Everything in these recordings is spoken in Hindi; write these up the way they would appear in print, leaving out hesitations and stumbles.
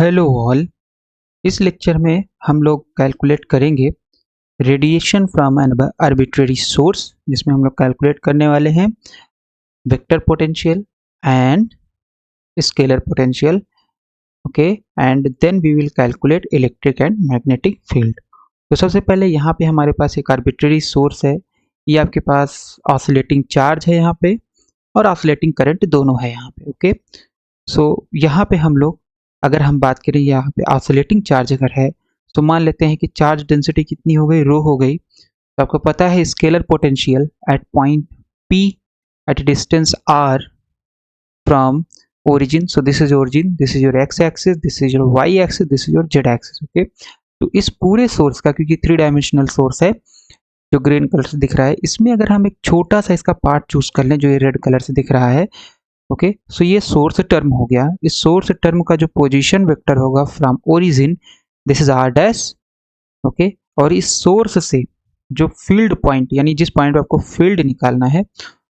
Hello all. इस लेक्चर में हम लोग कैलकुलेट करेंगे radiation from an arbitrary source, जिसमें हम लोग कैलकुलेट करने वाले हैं vector potential and scalar potential. Okay, and then we will calculate electric and magnetic field. तो सबसे पहले यहाँ पे हमारे पास एक आर्बिट्रेरी सोर्स है। ये आपके पास ऑसिलेटिंग चार्ज है यहाँ पे, और ऑसिलेटिंग करंट दोनों है यहाँ पे। ओके, सो यहाँ पे हम लोग अगर हम बात करें यहाँ पे ऑसिलेटिंग चार्ज अगर है तो मान लेते हैं कि चार्ज डेंसिटी कितनी हो गई, रो हो गई। तो आपको पता है scalar potential at point P at distance R from origin, so this is origin, this is your x axis, this is your y axis, this is your z axis। Okay, तो इस पूरे सोर्स का, क्योंकि 3 डायमेंशनल सोर्स है जो ग्रीन कलर से दिख रहा है, इसमें अगर हम एक छोटा सा इसका पार्ट चूज कर लें जो ये रेड कलर से दिख रहा है, ओके, सो ये सोर्स टर्म हो गया। इस सोर्स टर्म का जो पोजीशन वेक्टर होगा from origin, this is r dash. Okay, और इस सोर्स से जो फील्ड पॉइंट, यानी जिस पॉइंट पे आपको फील्ड निकालना है,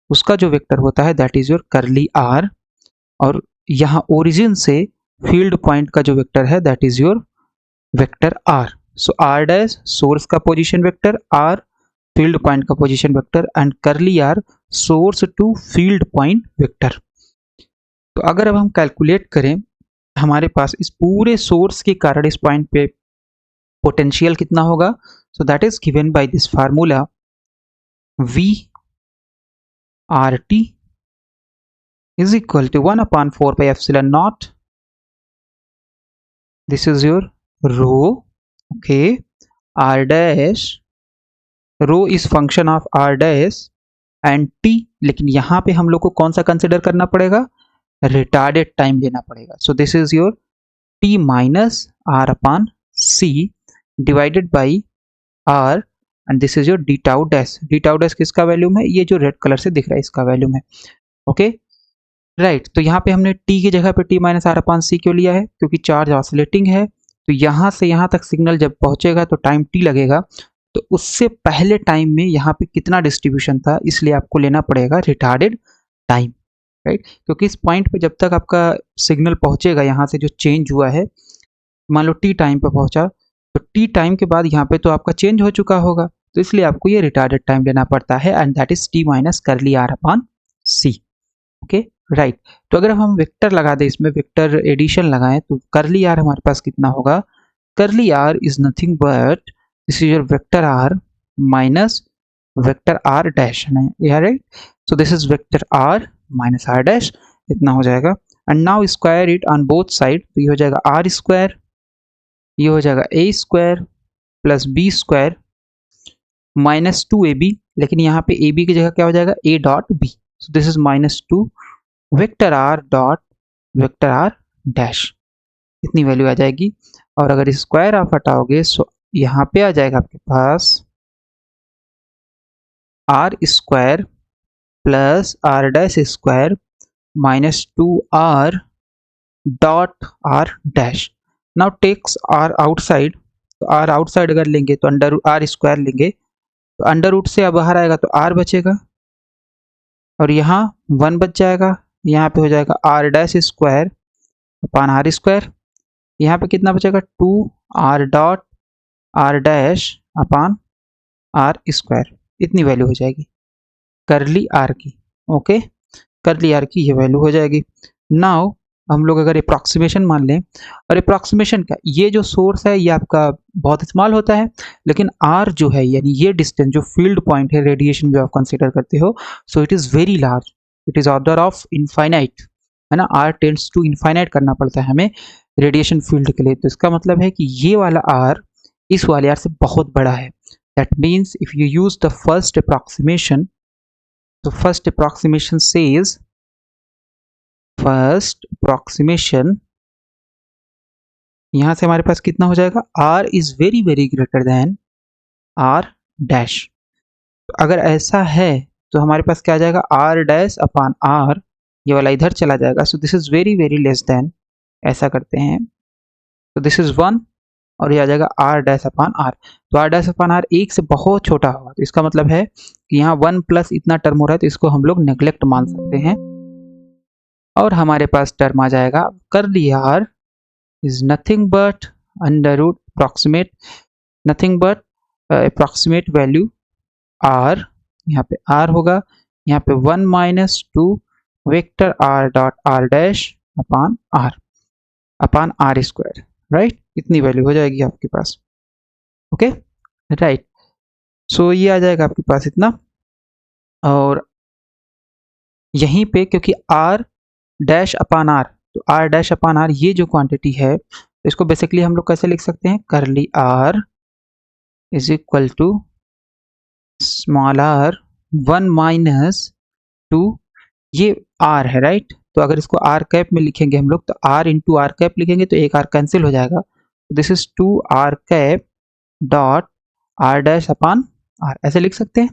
उसका जो वेक्टर होता है दैट इज योर करली आर। और यहाँ ओरिजिन से फील्ड पॉइंट का जो वेक्टर है that is your vector r. So r dash source का position vector, r field point का position vector, and curly r source to field point vector. तो अगर अब हम कैलकुलेट करें, हमारे पास इस पूरे सोर्स के कारण इस पॉइंट पे पोटेंशियल कितना होगा, सो that is given by this formula V RT is equal to 1 upon 4 pi epsilon naught. This is your rho. Okay, R dash, rho is function of R dash and T, लेकिन यहाँ पे हम लोग को कौन सा कंसिडर करना पड़ेगा, रिटार्डेड टाइम लेना पड़ेगा। सो this is your T minus R upon C divided by R, and this is your D tau dash. D tau dash किसका वैल्यूम है, ये जो रेड कलर से दिख रहा है इसका वैल्यूम है। ओके, राइट, तो यहाँ पे हमने T की जगह पे T minus R upon C क्यों लिया है, क्योंकि चार्ज ऑसिलेटिंग है। तो यहाँ से यहाँ तक सिग्नल जब पहुँचेगा तो टाइम T लगेगा, तो उससे पहले टाइम में यहाँ पे कितना डिस्ट्रीब्यूशन था, इसलिए आपको लेना पड़ेगा रिटार्डेड टाइम, राइट। क्योंकि इस पॉइंट पे जब तक आपका सिग्नल पहुँचेगा, यहाँ से जो चेंज हुआ है, मान लो T टाइम पे पहुँचा, तो T टाइम के बाद यहाँ पे तो आपका चेंज हो चुका होगा, तो इसलिए आपको ये रिटार्डेड टाइम लेना पड़ता है, and that is T minus करली R upon C। Okay, right. तो अगर हम वेक्टर लगा दें, इसमें वेक्टर एडिशन लगाएं, तो करली आर हमारे पास कितना होगा, curly r is nothing but this is your vector r minus vector r dash, right. So this is vector r minus r dash, इतना हो जाएगा। And now square it on both side, तो ये हो जाएगा आर स्क्वायर, ये हो जाएगा a square plus b square minus 2ab, लेकिन यहाँ पे ab की जगह क्या हो जाएगा, a dot b। So this is minus 2 vector r dot vector r dash, इतनी वैल्यू आ जाएगी। और अगर स्क्वायर आप हटाओगे सो यहाँ पे आ जाएगा आपके पास r square plus r dash square minus 2r dot are dash. Now takes r outside, तो आर आउटसाइड अगर लेंगे तो अंडर आर स्क्वायर लेंगे, तो अंडर रूट से अब बाहर आएगा तो आर बचेगा, और यहाँ 1 बच जाएगा, यहाँ पे हो जाएगा r dash square upon are square, यहाँ पे कितना बचेगा 2r dot are dash upon are square, इतनी वैल्यू हो जाएगी करली आर की। ओके, करली आर की ये वैल्यू हो जाएगी। नाउ हम लोग अगर अप्रॉक्सीमेशन मान लें, और अप्रॉक्सीमेशन का ये जो सोर्स है ये आपका बहुत इस्तेमाल होता है, लेकिन आर जो है यानी ये डिस्टेंस जो फील्ड पॉइंट है, रेडिएशन जो आप कंसिडर करते हो, so it is very large, it is order of infinite, है ना। आर टेंड्स टू इनफाइनाइट करना पड़ता है हमें रेडिएशन फील्ड के लिए, तो इसका मतलब है कि ये वाला आर इस वाले आर से बहुत बड़ा है। That means if you use the first approximation, तो first approximation says, first approximation यहाँ से हमारे पास कितना हो जाएगा, r is very very greater than r dash. अगर ऐसा है तो हमारे पास क्या आ जाएगा, r डैश अपॉन r, ये वाला इधर चला जाएगा, so this is very very less then, ऐसा करते हैं, तो दिस इज 1, और ये आ जाएगा r डैश अपॉन r। तो r डैश अपॉन r 1 से बहुत छोटा होगा, तो इसका मतलब है कि यहाँ 1 प्लस इतना टर्म हो रहा है, तो इसको हम लोग नेग्लेक्ट मान सकते हैं, और हमारे पास टर्म आ जाएगा करली are is nothing but under root approximate, nothing but approximate value r, यहाँ पे r होगा, यहाँ पे 1 minus 2 vector r dot r dash अपान r स्क्वायर, राइट। इतनी वैल्यू हो जाएगी आपके पास, ओके, राइट। सो ये आ जाएगा आपके पास इतना, और यहीं पे क्योंकि r डैश अपान r, तो r डैश अपान r ये जो क्वांटिटी है, तो इसको बेसिकली हम लोग कैसे लिख सकते हैं, curly r is equal to small r 1 minus 2, ये r है, राइट। तो अगर इसको r कैप में लिखेंगे हम लोग, तो r इंटू r कैप लिखेंगे तो एक r कैंसिल हो जाएगा, this is 2 r cap dot r dash upon r, ऐसे लिख सकते हैं,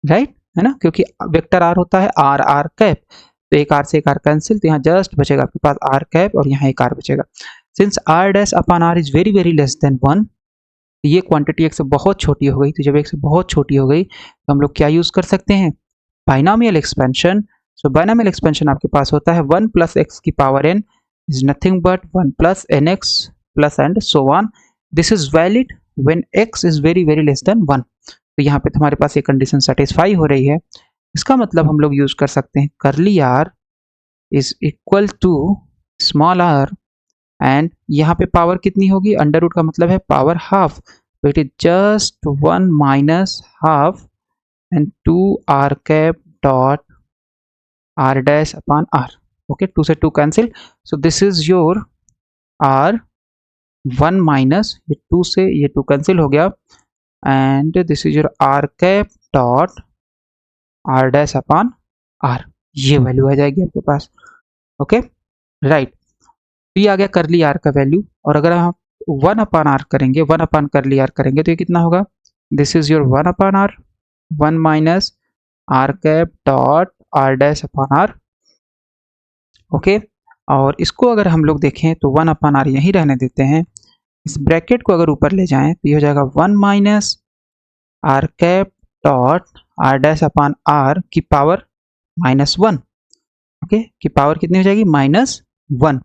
राइट, है ना, क्योंकि वेक्टर r होता है r कैप, तो एक r से एक r कैंसिल, तो यहाँ जस्ट बचेगा आपके पास r कैप और यहाँ एक r बचेगा। Since r dash upon r is very very less than 1, ये क्वांटिटी एक से बहुत छोटी हो गई, तो जब एक से बहुत छोटी हो गई तो हम लोग क्या यूज कर सकते हैं, binomial expansion. So binomial expansion आपके पास होता है 1 प्लस एक्स की power n is nothing but 1 plus n x plus and so on, this is valid when x is very very less than 1। तो यहाँ पे हमारे पास ये कंडीशन सेटिस्फाई हो रही है, इसका मतलब हम लोग यूज कर सकते हैं curly r is equal to small r, and यहाँ पे पावर कितनी होगी, अंडर रूट का मतलब है पावर हाफ, तो it is just 1 minus half and 2 r cap dot r dash upon r, okay, 2 से 2 cancel, so this is your r 1 minus ये 2 से ये 2 कैंसिल हो गया, and this is your r cap dot r dash upon r, ये वैल्यू आ जाएगी आपके पास, ओके, राइट। तो ये आ गया करली r का वैल्यू, और अगर हम 1 अपान r करेंगे, 1 अपान करली r करेंगे तो ये कितना होगा, this is your 1 upon r 1 minus r cap dot r dash upon r, okay. और इसको अगर हम लोग देखें तो 1 अपान r यहीं रहने देते हैं, इस ब्रैकेट को अगर ऊपर ले जाएं तो ये हो जाएगा 1 minus r cap dot r dash अपान r की पावर -1, ओके, की पावर कितनी हो जाएगी, -1।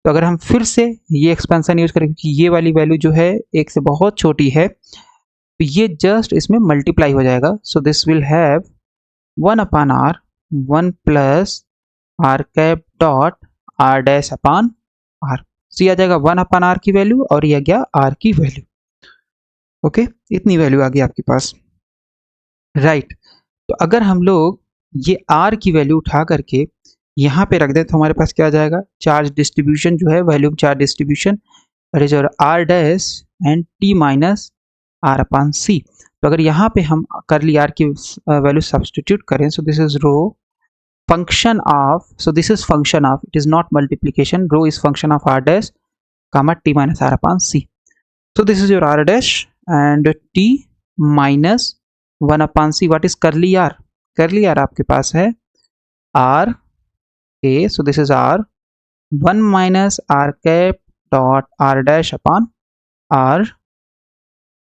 तो अगर हम फिर से ये एक्सपेंशन यूज करें, क्योंकि ये वाली वैल्यू जो है एक से बहुत छोटी है, तो ये जस्ट इसमें मल्टीप्लाई हो जाएगा, so this will have 1 upon r 1 plus r cap dot r dash upon r, सो ये आ जाएगा 1 अपान r की वैल्यू और ये आ गया r की वैल्यू, ओके, इतनी वैल्यू आ गई आपके पास, राइट। तो अगर हम लोग ये r की वैल्यू उठा करके यहाँ पे रख दें तो हमारे पास क्या आ जाएगा, चार्ज डिस्ट्रीब्यूशन जो है, volume charge distribution, that is और r dash and t minus r upon c। तो अगर यहाँ पे हम करली r की वैल्यू सब्स्टिट्यूट करें, so this is rho function of, so this is function of, it is not multiplication, rho is function of r dash comma t minus r upon c, so this is your r dash and t minus 1 upon c, what is curly r, करली r आपके पास है r, okay, so this is r 1 minus r cap dot r dash upon r,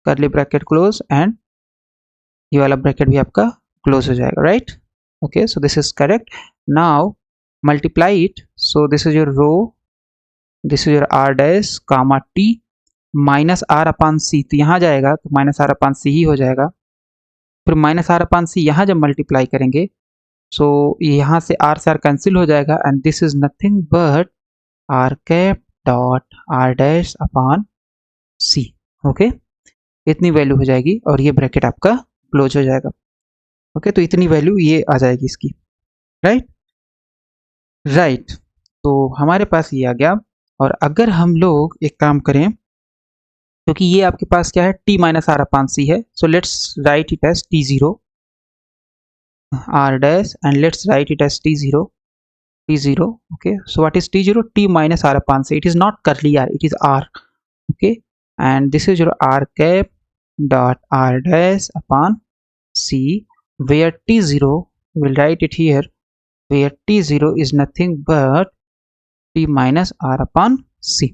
curly bracket close, and ये वाला ब्रैकेट भी आपका क्लोज हो जाएगा, right, okay, so this is correct. Now multiply it, so this is your rho, this is your r dash comma t minus r upon c, तो यहाँ जाएगा तो माइनस r अपान c ही हो जाएगा, फिर माइनस r अपान c यहाँ जब मल्टीप्लाई करेंगे, सो यहाँ से r कैंसिल हो जाएगा, and this is nothing but r cap dot r dash upon c, okay, इतनी वैल्यू हो जाएगी और ये ब्रैकेट आपका क्लोज हो जाएगा, ओके, तो इतनी वैल्यू ये आ जाएगी इसकी, राइट, राइट। तो हमारे पास ये आ गया, और अगर हम लोग एक काम करें, क्योंकि ये आपके पास क्या है, t minus r upon c है, so let's write it as t0 r dash and let's write it as t0, okay, so what is t0, t minus r upon c, it is not curly r, it is r, okay, and this is your r cap dot r dash upon c, where t0, we'll write it here, where t0 is nothing but t minus r upon c,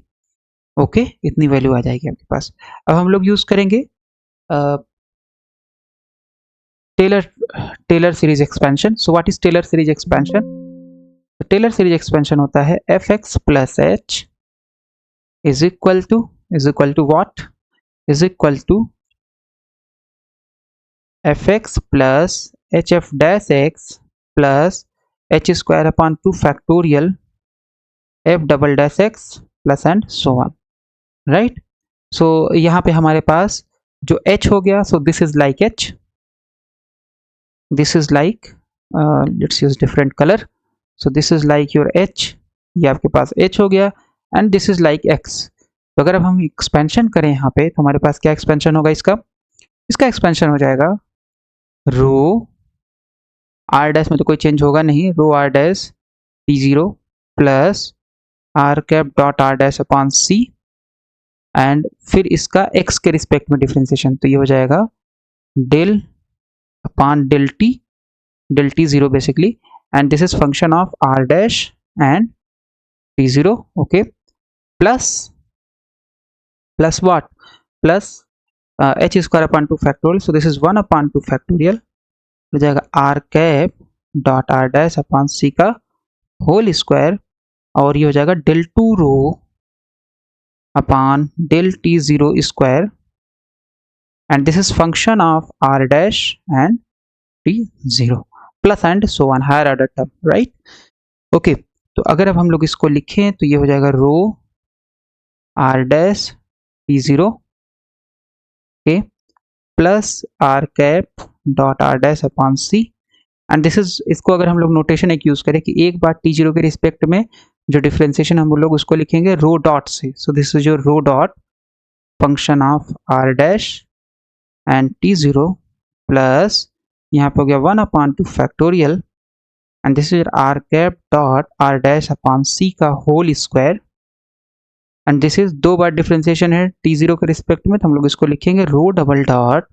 okay, इतनी वैल्यू आ जाएगी आपके पास। अब हम लोग यूज करेंगे Taylor series expansion. So what is Taylor series expansion, Taylor series expansion होता है fx plus h is equal to what, is equal to f x plus h f dash x plus h square upon 2 factorial f double dash x plus and so on, right. So यहाँ पे हमारे पास जो h हो गया, so this is like h, this is like, let's use different colour, so this is like your h, ये आपके पास h हो गया, and this is like x। तो अगर अब हम एक्सपेंशन करें यहाँ पे, तो हमारे पास क्या एक्सपेंशन होगा इसका, इसका एक्सपेंशन हो जाएगा रो आर डैश में तो कोई चेंज होगा नहीं, rho are dash T zero plus r cap dot are dash upon c, and फिर इसका x के रिस्पेक्ट में डिफ्रेंसिएशन, तो ये हो जाएगा del upon del T zero basically, and this is function of are dash and T zero, okay, plus what, plus h square upon 2 factorial, so this is 1 upon 2 factorial, हो जाएगा r cap dot are dash upon c का होल स्क्वायर, और ये हो जाएगा del two rho upon del T zero square, and this is function of are dash and T zero plus and so on higher order term, right. Okay, तो अगर अब हम लोग इसको लिखें तो ये हो जाएगा rho are dash T zero, okay, plus r cap dot are dash upon c, and this is, इसको अगर हम लोग नोटेशन एक यूज करें कि एक बार टी जीरो के रिस्पेक्ट में जो डिफ्रेंसिएशन हम लोग उसको लिखेंगे रो डॉट से, so this is your rho dot function of are dash and T zero plus यहाँ पे हो गया 1 upon 2 factorial, and this is are cap dot are dash upon c का whole square, and this is दो बार डिफ्रेंसिएशन है टी जीरो के रिस्पेक्ट में, तो हम लोग इसको लिखेंगे rho double dot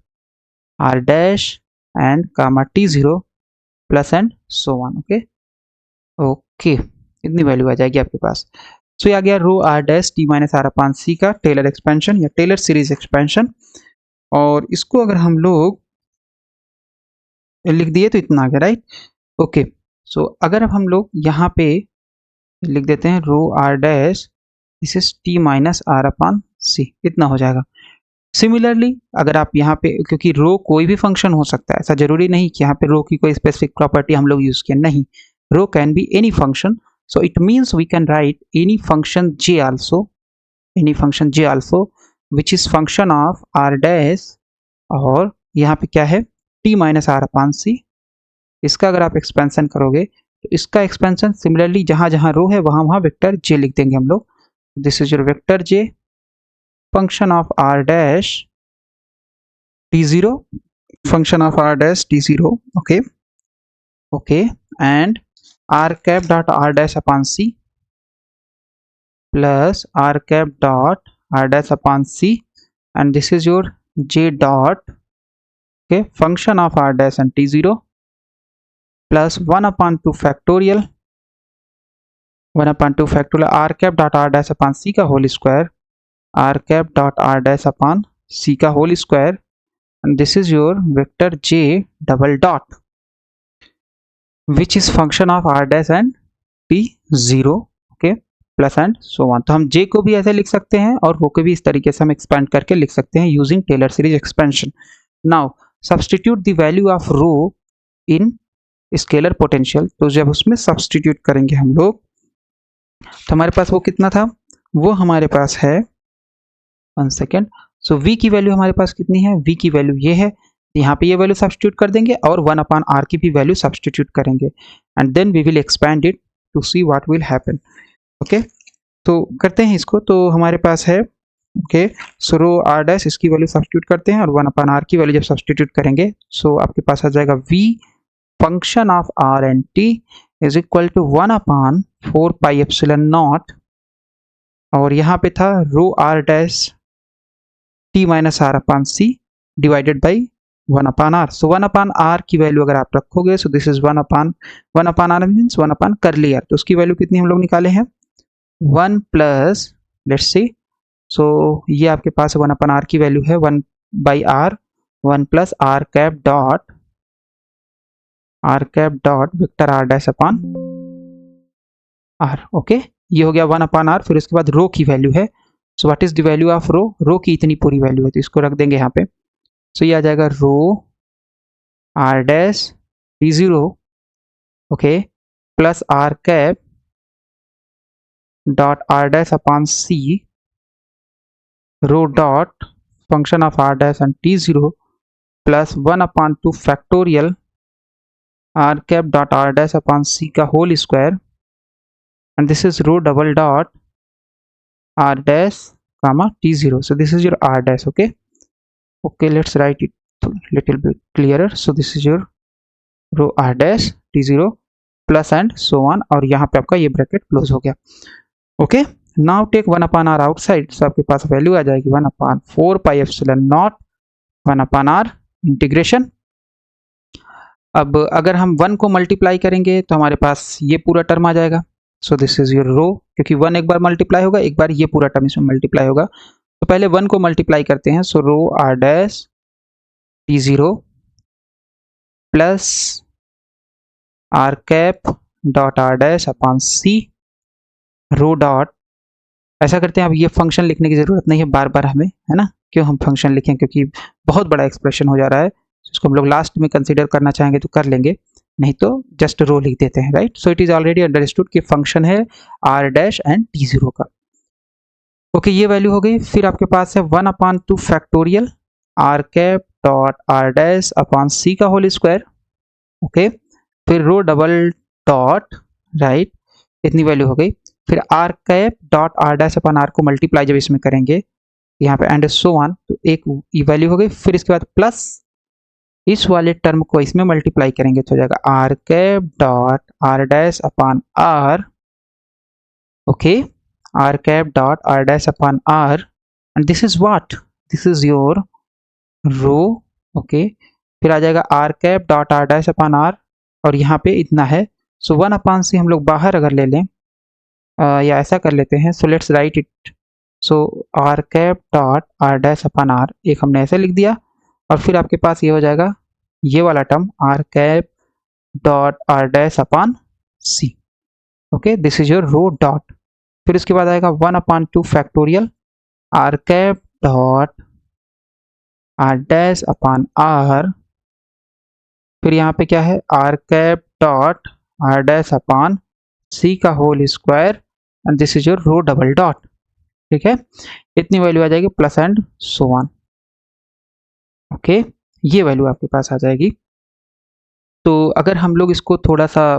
are dash and comma t zero plus and so on, okay okay, इतनी वैल्यू आ जाएगी आपके पास। सो ये आ गया rho are dash t minus r upon c का टेलर एक्सपेंशन या टेलर सीरीज एक्सपेंशन, और इसको अगर हम लोग लिख दिए तो इतना आ गया, राइट। ओके, सो अगर अब हम लोग यहाँ पे लिख देते हैं rho are dash this is t minus r upon c, इतना हो जाएगा। सिमिलरली अगर आप यहाँ पे, क्योंकि रो कोई भी फंक्शन हो सकता है, ऐसा जरूरी नहीं कि यहाँ पे रो की कोई स्पेसिफिक प्रॉपर्टी हम लोग यूज किया, नहीं, rho can be any function, so it means we can write any function j also which is function of r dash, और यहाँ पे क्या है t माइनस आर अपॉन सी, इसका अगर आप एक्सपेंशन करोगे तो इसका एक्सपेंशन सिमिलरली जहाँ जहाँ रो है वहाँ वहाँ वेक्टर j लिख देंगे हम लोग, this is your vector j function of r dash t0, function of r dash t0, okay okay, and r cap dot r dash upon c plus r cap dot r dash upon c, and this is your j dot, okay, function of r dash and t0 plus 1 upon 2 factorial, 1 upon 2 factorial r cap dot r dash upon c का whole square, r cap dot r dash upon c का whole square, and this is your vector j double dot which is function of r dash and t0, okay, plus and so on. तो हम j को भी ऐसे लिख सकते हैं और रो को भी इस तरीके से हम एक्सपेंड करके लिख सकते हैं using Taylor series expansion. Now substitute the value of rho in scalar potential, तो जब उसमें सब्सटीट्यूट करेंगे हम लोग तो हमारे पास वो कितना था, वो हमारे पास है 1 सेकेंड, सो v की वैल्यू हमारे पास कितनी है, v की वैल्यू ये है, यहाँ पे ये वैल्यू सब्सटीट्यूट कर देंगे और 1 अपॉन r की भी वैल्यू सब्सटीट्यूट करेंगे, and then we will expand it to see what will happen, okay. तो करते हैं इसको, तो हमारे पास है, okay, so rho are dash इसकी वैल्यू सब्सटीट्यूट करते हैं और 1 अपॉन r की वैल्यू जब सब्सटीट्यूट करेंगे सो आपके पास आ जाएगा v function of r and t is equal to 1 upon 4 pi epsilon naught, और यहाँ पे था रो are dash t minus r upon c divided by 1 upon r, so 1 upon r की वैल्यू अगर आप रखोगे so this is 1 upon r means 1 upon curly r, तो उसकी वैल्यू कितनी हम लोग निकाले हैं 1 प्लस, लेट्स सी, सो ये आपके पास 1 अपॉन r की वैल्यू है 1 by r, 1 plus r cap dot vector r dash upon r, okay, ये हो गया 1 अपॉन r, फिर उसके बाद रो की वैल्यू है so what is the value of rho, rho की इतनी पूरी वैल्यू है, तो इसको रख देंगे यहाँ पे। सो ये आ जाएगा rho are dash T zero, okay, plus r cap dot are dash upon c rho dot function of are dash and T zero plus 1/2 factorial r cap dot are dash upon c का whole square, and this is row double dot r dash comma t0. So this is your r dash. Okay, let's write it little bit clearer. So this is your row r dash t0 plus and so on, और यहाँ पे आपका ये ब्रैकेट क्लोज हो गया। Okay, now take 1/r outside, so आपके पास वैल्यू आ जाएगी 1/4 pi epsilon not 1/r integration. अब अगर हम 1 को मल्टीप्लाई करेंगे तो हमारे पास ये पूरा टर्म आ जाएगा। सो दिस इज योर रो, क्योंकि 1 एक बार मल्टीप्लाई होगा, एक बार ये पूरा टर्म इसमें मल्टीप्लाई होगा, तो पहले 1 को मल्टीप्लाई करते हैं। So rho are dash T zero plus r cap dot are dash upon c rho dot, ऐसा करते हैं। अब ये फंक्शन लिखने की जरूरत नहीं है बार बार हमें, है ना, क्यों हम फंक्शन लिखें, क्योंकि बहुत बड़ा एक्सप्रेशन हो जा रहा है, इसको हम लोग लास्ट में कंसीडर करना चाहेंगे तो कर लेंगे, नहीं तो जस्ट रो लिख देते हैं, right. So it is already understood कि फंक्शन है r dash and T zero का। ओके, ये वैल्यू हो गई। फिर आपके पास है 1/2 factorial r cap dot are dash upon c का होल स्क्वायर, ओके, फिर रो डबल डॉट, राइट, इतनी वैल्यू हो गई। फिर r cap dot are dash upon r को मल्टीप्लाई जब इसमें करेंगे यहाँ पे एंड सो ऑन, तो एक वैल्यू हो गई। फिर इसके बाद प्लस इस वाले टर्म को इसमें मल्टीप्लाई करेंगे तो हो जाएगा r cap dot are dash upon are, okay, r cap dot are dash upon are, and this is what, this is your rho, okay. फिर आ जाएगा r cap dot are dash upon are, और यहाँ पे इतना है। सो 1/c हम लोग बाहर अगर ले लें या ऐसा कर लेते हैं, so let's write it. So r cap dot are dash upon r, एक हमने ऐसे लिख दिया, और फिर आपके पास ये हो जाएगा ये वाला term r cap dot are dash upon C, okay, this is your rho dot. फिर उसके बाद आएगा 1/2 factorial r cap dot are dash upon r, फिर यहाँ पे क्या है r cap dot are dash upon c का whole square, and this is your rho double dot, ठीक है। इतनी वैल्यू आ जाएगी plus and so on, okay, ये वैल्यू आपके पास आ जाएगी। तो अगर हम लोग इसको थोड़ा सा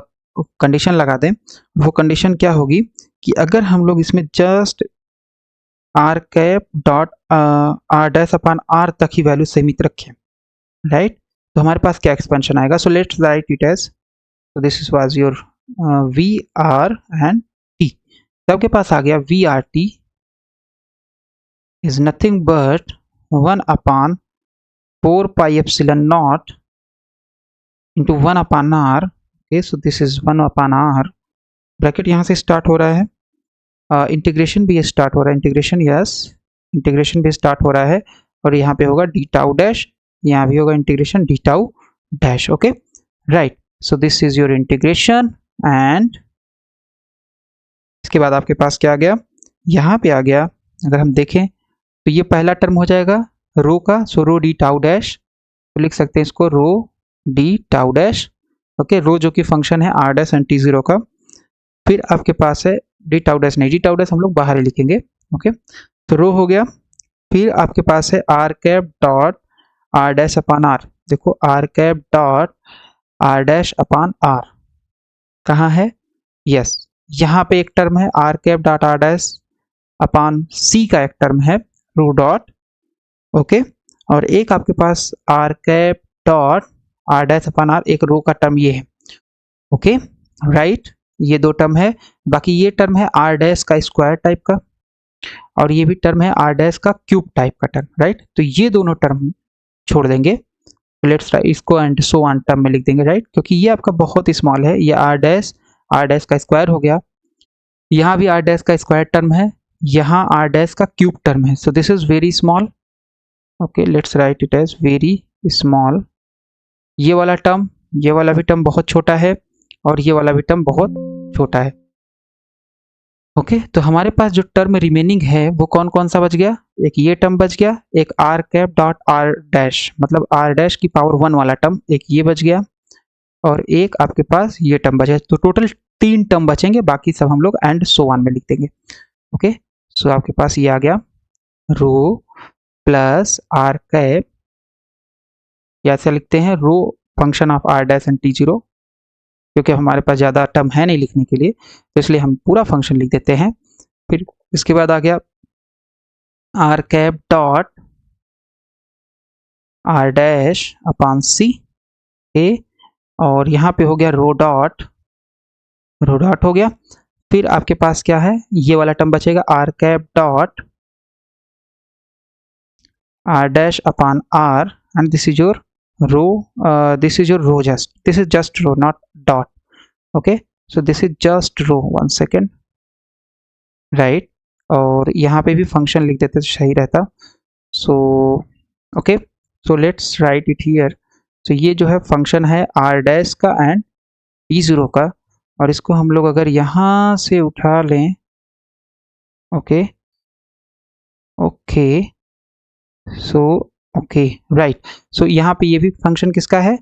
कंडीशन लगा दें, वो कंडीशन क्या होगी कि अगर हम लोग इसमें just r cap dot are dash upon r तक ही वैल्यू सीमित रखें, राइट, तो हमारे पास क्या एक्सपेंशन आएगा। So let's write it as, so this was your v r and t, सबके पास आ गया v r t is nothing but 1/4 pi epsilon naught into 1/r, okay, so this is 1/r, bracket यहाँ से स्टार्ट हो रहा है, इंटीग्रेशन भी स्टार्ट हो रहा है, इंटीग्रेशन, यस, इंटीग्रेशन भी स्टार्ट हो रहा है, और यहाँ पे होगा डी टाउ डैश, यहाँ भी होगा integration D tau dash, okay, right. So this is your integration, and इसके बाद आपके पास क्या आ गया, यहाँ पे आ गया, अगर हम देखें तो ये पहला टर्म हो जाएगा रो का, so rho d tau dash, तो लिख सकते हैं इसको rho d tau dash, okay, rho जो कि फंक्शन है r dash and T zero का। फिर आपके पास है डी टाउ डैश, नहीं, डी टाउ डैश हम लोग बाहर ही लिखेंगे, ओके, तो रो हो गया। फिर आपके पास है r cap dot are dash upon r, देखो r cap dot are dash upon r कहाँ है, यस, यहाँ पे एक टर्म है r cap dot are dash upon c का एक टर्म है रो डॉट, ओके, और एक आपके पास r cap dot are dash upon r, एक रो का टर्म ये है, ओके, राइट, ये दो टर्म है। बाकी ये टर्म है आर डैश का स्क्वायर टाइप का, और ये भी टर्म है आर डैश का क्यूब टाइप का टर्म, राइट, तो ये दोनों टर्म छोड़ देंगे, लेट्स इसको एंड सो ऑन टर्म में लिख देंगे, राइट, क्योंकि ये आपका बहुत स्मॉल है, ये आर डैश का स्क्वायर हो गया, यहाँ भी आर डैश का स्क्वायर टर्म है, यहाँ आर डैश का क्यूब टर्म है, so this is very small, okay, let's write it as very small. ये वाला टर्म, ये वाला भी टर्म बहुत छोटा है, और ये वाला भी टर्म बहुत छोटा है, ओके, तो हमारे पास जो टर्म रिमेनिंग है वो कौन कौन सा बच गया, एक ये टर्म बच गया, एक R cap dot are dash मतलब आर डैश की पावर 1 वाला टर्म एक ये बच गया, और एक आपके पास ये टर्म बचा। तो टोटल 3 टर्म बचेंगे, बाकी सब हम लोग एंड सो ऑन में लिख देंगे। ओके, सो आपके पास ये आ गया रो प्लस आर कैप, या ऐसे लिखते हैं rho function of are dash and T zero, क्योंकि हमारे पास ज़्यादा टर्म है नहीं लिखने के लिए, तो इसलिए हम पूरा फंक्शन लिख देते हैं। फिर इसके बाद आ गया r cap dot are dash upon c a, और यहाँ पे हो गया रो डॉट हो गया। फिर आपके पास क्या है, ये वाला टर्म बचेगा are cap dot are dash upon are, and this is your rho, this is your row, just this is just row not dot. Okay, so this is just row, one second, right, और यहाँ पे भी फंक्शन लिख देते तो सही रहता। So okay, so let's write it here. तो ये जो है फंक्शन है आर डैश का एंड टी जीरो का, और इसको हम लोग अगर यहाँ से उठा लें, okay okay, so okay right, so यहाँ पे ये भी फंक्शन किसका है,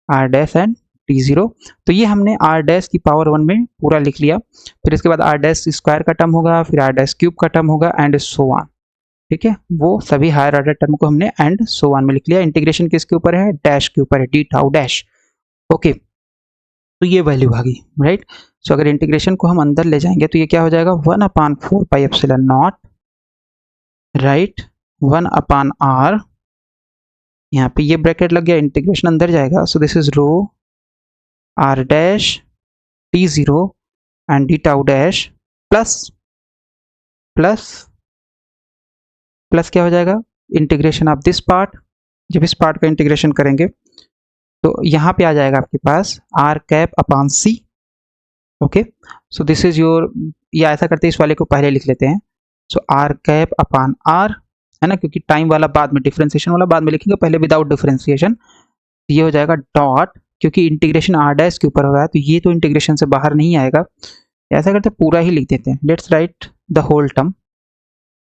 r dash and T zero. तो ये हमने आर डैश की पावर 1 में पूरा लिख लिया। फिर इसके बाद आर डैश स्क्वायर का टर्म होगा, फिर आर डैश क्यूब का टर्म होगा, एंड सो ऑन। ठीक है, वो सभी हायर ऑर्डर टर्म को हमने एंड सो ऑन में लिख लिया। इंटीग्रेशन किसके ऊपर है, डैश के ऊपर है, डी टाउ डैश। ओके, तो ये वैल्यू आ गई, राइट। सो अगर इंटीग्रेशन को हम अंदर ले जाएंगे तो ये क्या हो जाएगा, 1/4 pi epsilon not, right, 1/r, यहाँ पे ये ब्रैकेट लग गया, इंटीग्रेशन अंदर जाएगा, so this is rho are dash T zero and D tau dash plus plus plus क्या हो जाएगा, इंटीग्रेशन ऑफ दिस पार्ट। जब इस पार्ट का इंटीग्रेशन करेंगे तो यहाँ पे आ जाएगा आपके पास r cap upon C. Okay, so this is your, या ऐसा करते हैं इस वाले को पहले लिख लेते हैं। सो आर कैप अपॉन आर, है ना, क्योंकि टाइम वाला बाद में, डिफरेंशिएशन वाला बाद में लिखेंगे, पहले विदाउट डिफरेंशिएशन। ये हो जाएगा डॉट, क्योंकि इंटीग्रेशन आर डैश के ऊपर हो रहा है तो ये तो इंटीग्रेशन से बाहर नहीं आएगा, ऐसा करते पूरा ही लिख देते हैं। Let's write the whole term.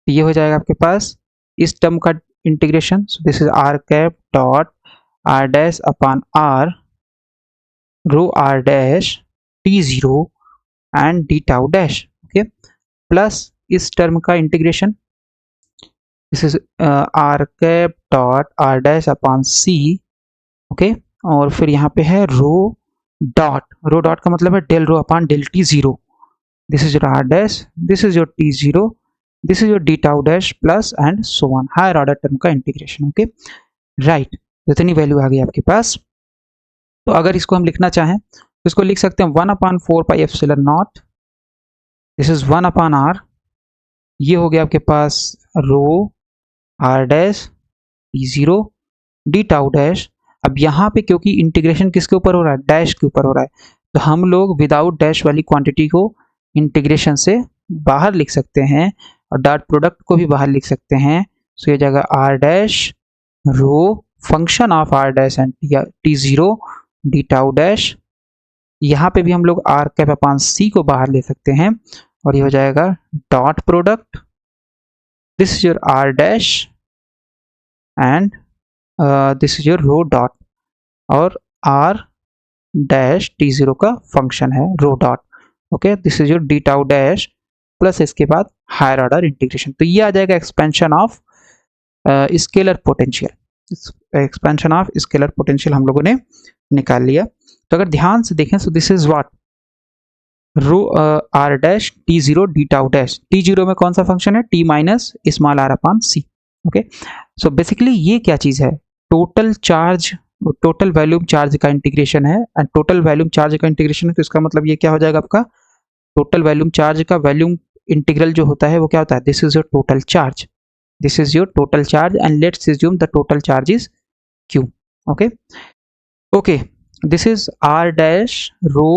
ये हो जाएगा आपके पास इस टर्म का integration, so this is are cap dot are dash upon R rho are dash T zero and D tau dash, okay, plus इस टर्म का integration, this is are cap dot are dash upon C, okay, और फिर यहाँ पे है रो डॉट का मतलब है del rho upon del T zero, this is your are dash, this is your T zero, this is your D tau dash plus and so on, higher order term का इंटीग्रेशन। ओके राइट, इतनी वैल्यू आ गई आपके पास। तो अगर इसको हम लिखना चाहें तो इसको लिख सकते हैं 1/4 pi epsilon naught, this is 1/r, ये हो गया आपके पास rho are dash T zero D tau dash. अब यहाँ पे क्योंकि इंटीग्रेशन किसके ऊपर हो रहा है, डैश के ऊपर हो रहा है, तो हम लोग विदाउट डैश वाली क्वांटिटी को इंटीग्रेशन से बाहर लिख सकते हैं, और डॉट प्रोडक्ट को भी बाहर लिख सकते हैं। सो ये जगह R dash rho function of are dash and T zero D tau dash, यहाँ पे भी हम लोग आर कैप अपॉन सी को बाहर ले सकते हैं, और ये हो जाएगा dot product, this is your are dash and this is your rho dot, और आर डैश टी जीरो का फंक्शन है rho dot, okay, this is your D tau dash plus इसके बाद हायर ऑर्डर इंटीग्रेशन। तो ये आ जाएगा expansion of scalar potential, expansion of scalar potential हम लोगों ने निकाल लिया। तो अगर ध्यान से देखें, so this is what, rho are dash T zero D tau dash, T zero में कौन सा फंक्शन है, T minus small R upon सी। ओके, सो बेसिकली ये क्या चीज है, total charge, total volume charge का इंटीग्रेशन है, एंड टोटल वॉल्यूम चार्ज का इंटीग्रेशन है, तो इसका मतलब ये क्या हो जाएगा आपका, टोटल वॉल्यूम चार्ज का वॉल्यूम इंटीग्रल जो होता है वो क्या होता है, this is your total charge, this is your total charge, and let's assume the total charge is q. Okay, this is r dash rho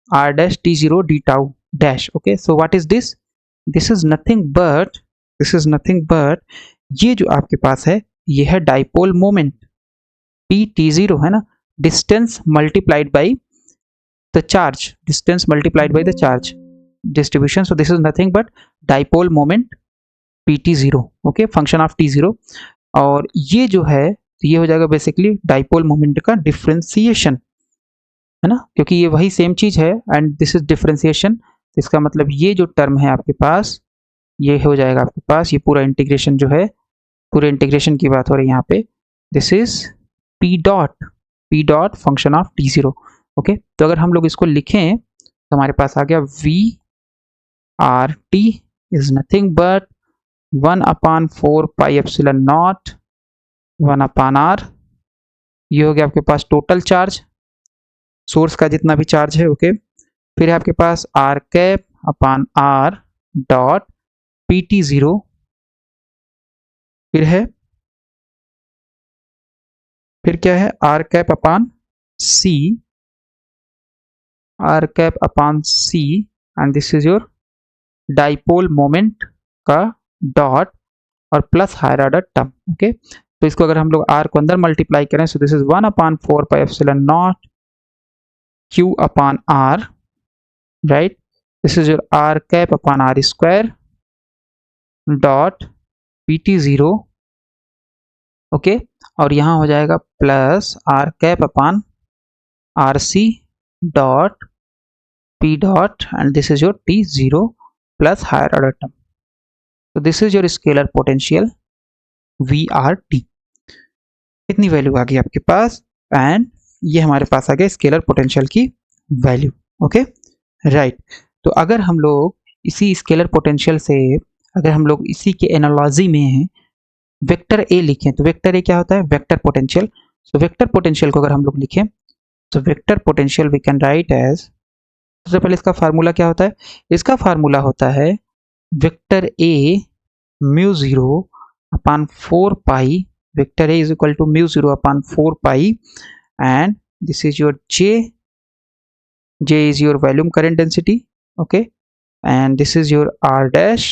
r dash t zero d tau dash. Okay, so what is this, this is nothing but ये जो आपके पास है ये है डाइपोल मोमेंट t जीरो, है ना, distance multiplied by the charge, distance multiplied by the charge. distribution. So this is nothing but dipole moment pt0, okay, function of t0. और ये जो है ये हो जाएगा बेसिकली डाइपोल मोमेंट का डिफरेंशिएशन, है ना, क्योंकि ये वही सेम चीज है एंड दिस इज डिफरेंशिएशन. इसका मतलब ये जो टर्म है आपके पास ये हो जाएगा आपके पास, ये पूरा इंटीग्रेशन जो है, पूरे इंटीग्रेशन की बात हो रही है यहाँ पे, this is P dot function of t0. Okay, तो अगर हम लोग इसको लिखें तो हमारे पास आ गया v r t is nothing but 1/4 pi epsilon not 1/r. ये हो गया आपके पास टोटल चार्ज, सोर्स का जितना भी चार्ज है. ओके, फिर है आपके पास r cap upon r dot pt0, फिर क्या है r cap upon c, r cap upon c and this is your dipole moment का डॉट और plus higher order term. Okay, तो इसको अगर हम लोग r को अंदर मल्टीप्लाई करें so this is 1/4 pi epsilon naught q upon r, right. This is your r cap upon r square dot pt0. Okay, और यहाँ हो जाएगा plus r cap upon rc dot p dot and this is your t0 plus higher order term. तो this is your scalar potential VRT. इतनी वैल्यू आ गई आपके पास एंड ये हमारे पास आ गया स्केलर पोटेंशियल की वैल्यू. Okay, right. तो अगर हम लोग इसी स्केलर पोटेंशियल से, अगर हम लोग इसी के एनालॉजी में वेक्टर ए लिखें तो वेक्टर ए क्या होता है, vector potential. So vector potential को अगर हम लोग लिखें तो vector potential we can write as, सबसे पहले इसका फार्मूला क्या होता है, इसका फार्मूला होता है vector A mu 0 upon 4 pi, vector A is equal to mu 0 upon 4 pi and this is your J is your volume current density, okay, and this is your R dash,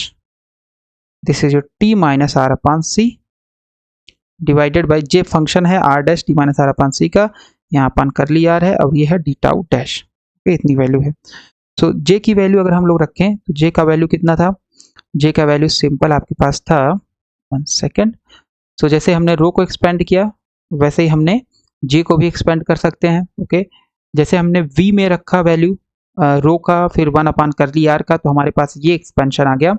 this is your T minus R upon C divided by J function है R dash T minus R upon C का, यहाँ अपन करली R है और ये है D tau dash. okay, इतनी वैल्यू है. सो J की वैल्यू अगर हम लोग रखें तो J का वैल्यू कितना था, J का वैल्यू सिंपल आपके पास था 1 सेकेंड. सो जैसे हमने रो को एक्सपेंड किया वैसे ही हमने J को भी एक्सपेंड कर सकते हैं. ओके, जैसे हमने V में रखा वैल्यू रो का फिर 1 अपान कर ली R का, तो हमारे पास ये एक्सपेंशन आ गया,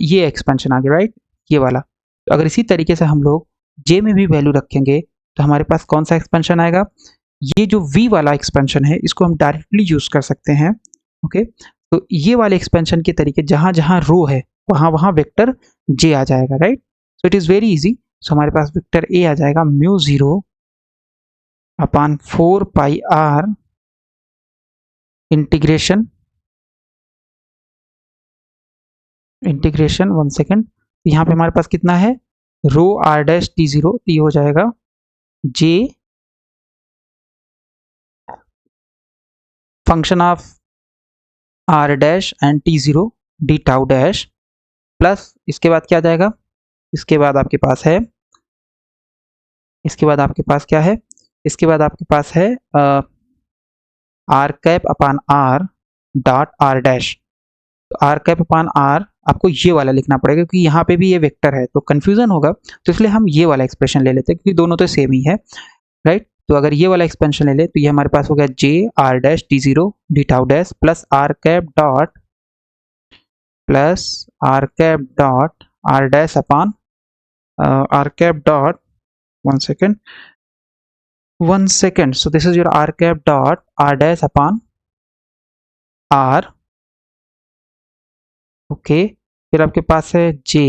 ये एक्सपेंशन आ गया, राइट, ये वाला. तो अगर इसी तरीके से हम लोग J में भी वैल्यू रखेंगे तो हमारे पास कौन सा एक्सपेंशन आएगा, ये जो V वाला एक्सपेंशन है इसको हम डायरेक्टली यूज कर सकते हैं. ओके, तो ये वाले एक्सपेंशन के तरीके जहां जहां रो है वहां वहां वेक्टर J आ जाएगा, right. So it is very easy. So हमारे पास वेक्टर A आ जाएगा mu 0 upon 4 pi R integration 1 second. यहाँ पे हमारे पास कितना है, रो R डैश T0, ये हो जाएगा J function of R dash and T0 D tau dash plus इसके बाद क्या आ जाएगा, इसके बाद आपके पास है, इसके बाद आपके पास क्या है, इसके बाद आपके पास है R कैप अपान R डॉट R डैश. तो R कैप अपान R आपको ये वाला लिखना पड़ेगा क्योंकि यहाँ पे भी ये वेक्टर है तो कंफ्यूजन होगा, तो इसलिए हम ये वाला एक्सप्रेशन ले लेते हैं क्योंकि दोनों तो सेम ही है, राइट. तो अगर ये वाला एक्सपेंशन ले ले तो ये हमारे पास हो गया J R dash T0 D tau dash plus R cap dot R dash upon R cap dot 1 second. So this is your R cap dot R dash upon R. Okay, फिर आपके पास है J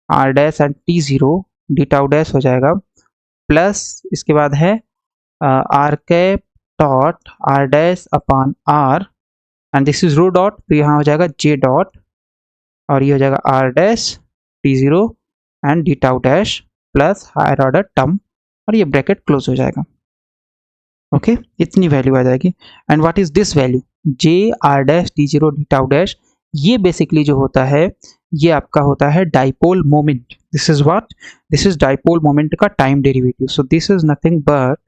R dash and T0 D tau dash हो जाएगा प्लस इसके बाद है R cap dot R dash upon R and this is rho dot, तो यहाँ हो जाएगा J डॉट और ये हो जाएगा R dash T0 and D tau dash plus higher order term और ये ब्रैकेट क्लोज हो जाएगा. ओके, इतनी वैल्यू आ जाएगी. And what is this value, J R dash T0 D tau dash, ये बेसिकली जो होता है ये आपका होता है dipole moment. This is what, this is dipole moment का time derivative. So this is nothing but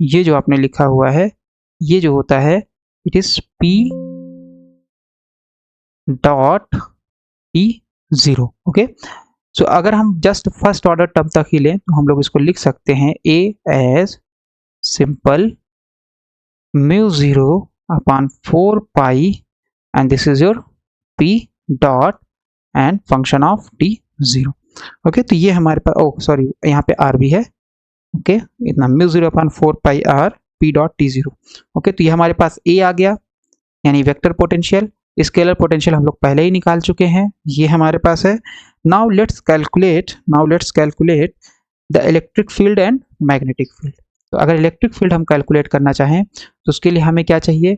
ये जो आपने लिखा हुआ है ये जो होता है it is P dot T zero. Okay, so अगर हम जस्ट फर्स्ट ऑर्डर टर्म तक ही लें तो हम लोग इसको लिख सकते हैं a as simple mu zero upon 4 pi and this is your P dot and function of t zero. Okay, तो ये हमारे पास, ओह सॉरी, यहाँ पे आर भी है। ओके, इतना mu zero upon 4 pi r p dot T zero. Okay, तो ये हमारे पास ए आ गया, यानी वेक्टर पोटेंशियल। स्केलर पोटेंशियल हम लोग पहले ही निकाल चुके हैं, ये हमारे पास है। Now let's calculate the electric field and magnetic field. तो अगर इलेक्ट्रिक फील्ड हम कैलकुलेट करना चाहें तो उसके लिए हमें क्या चाहिए,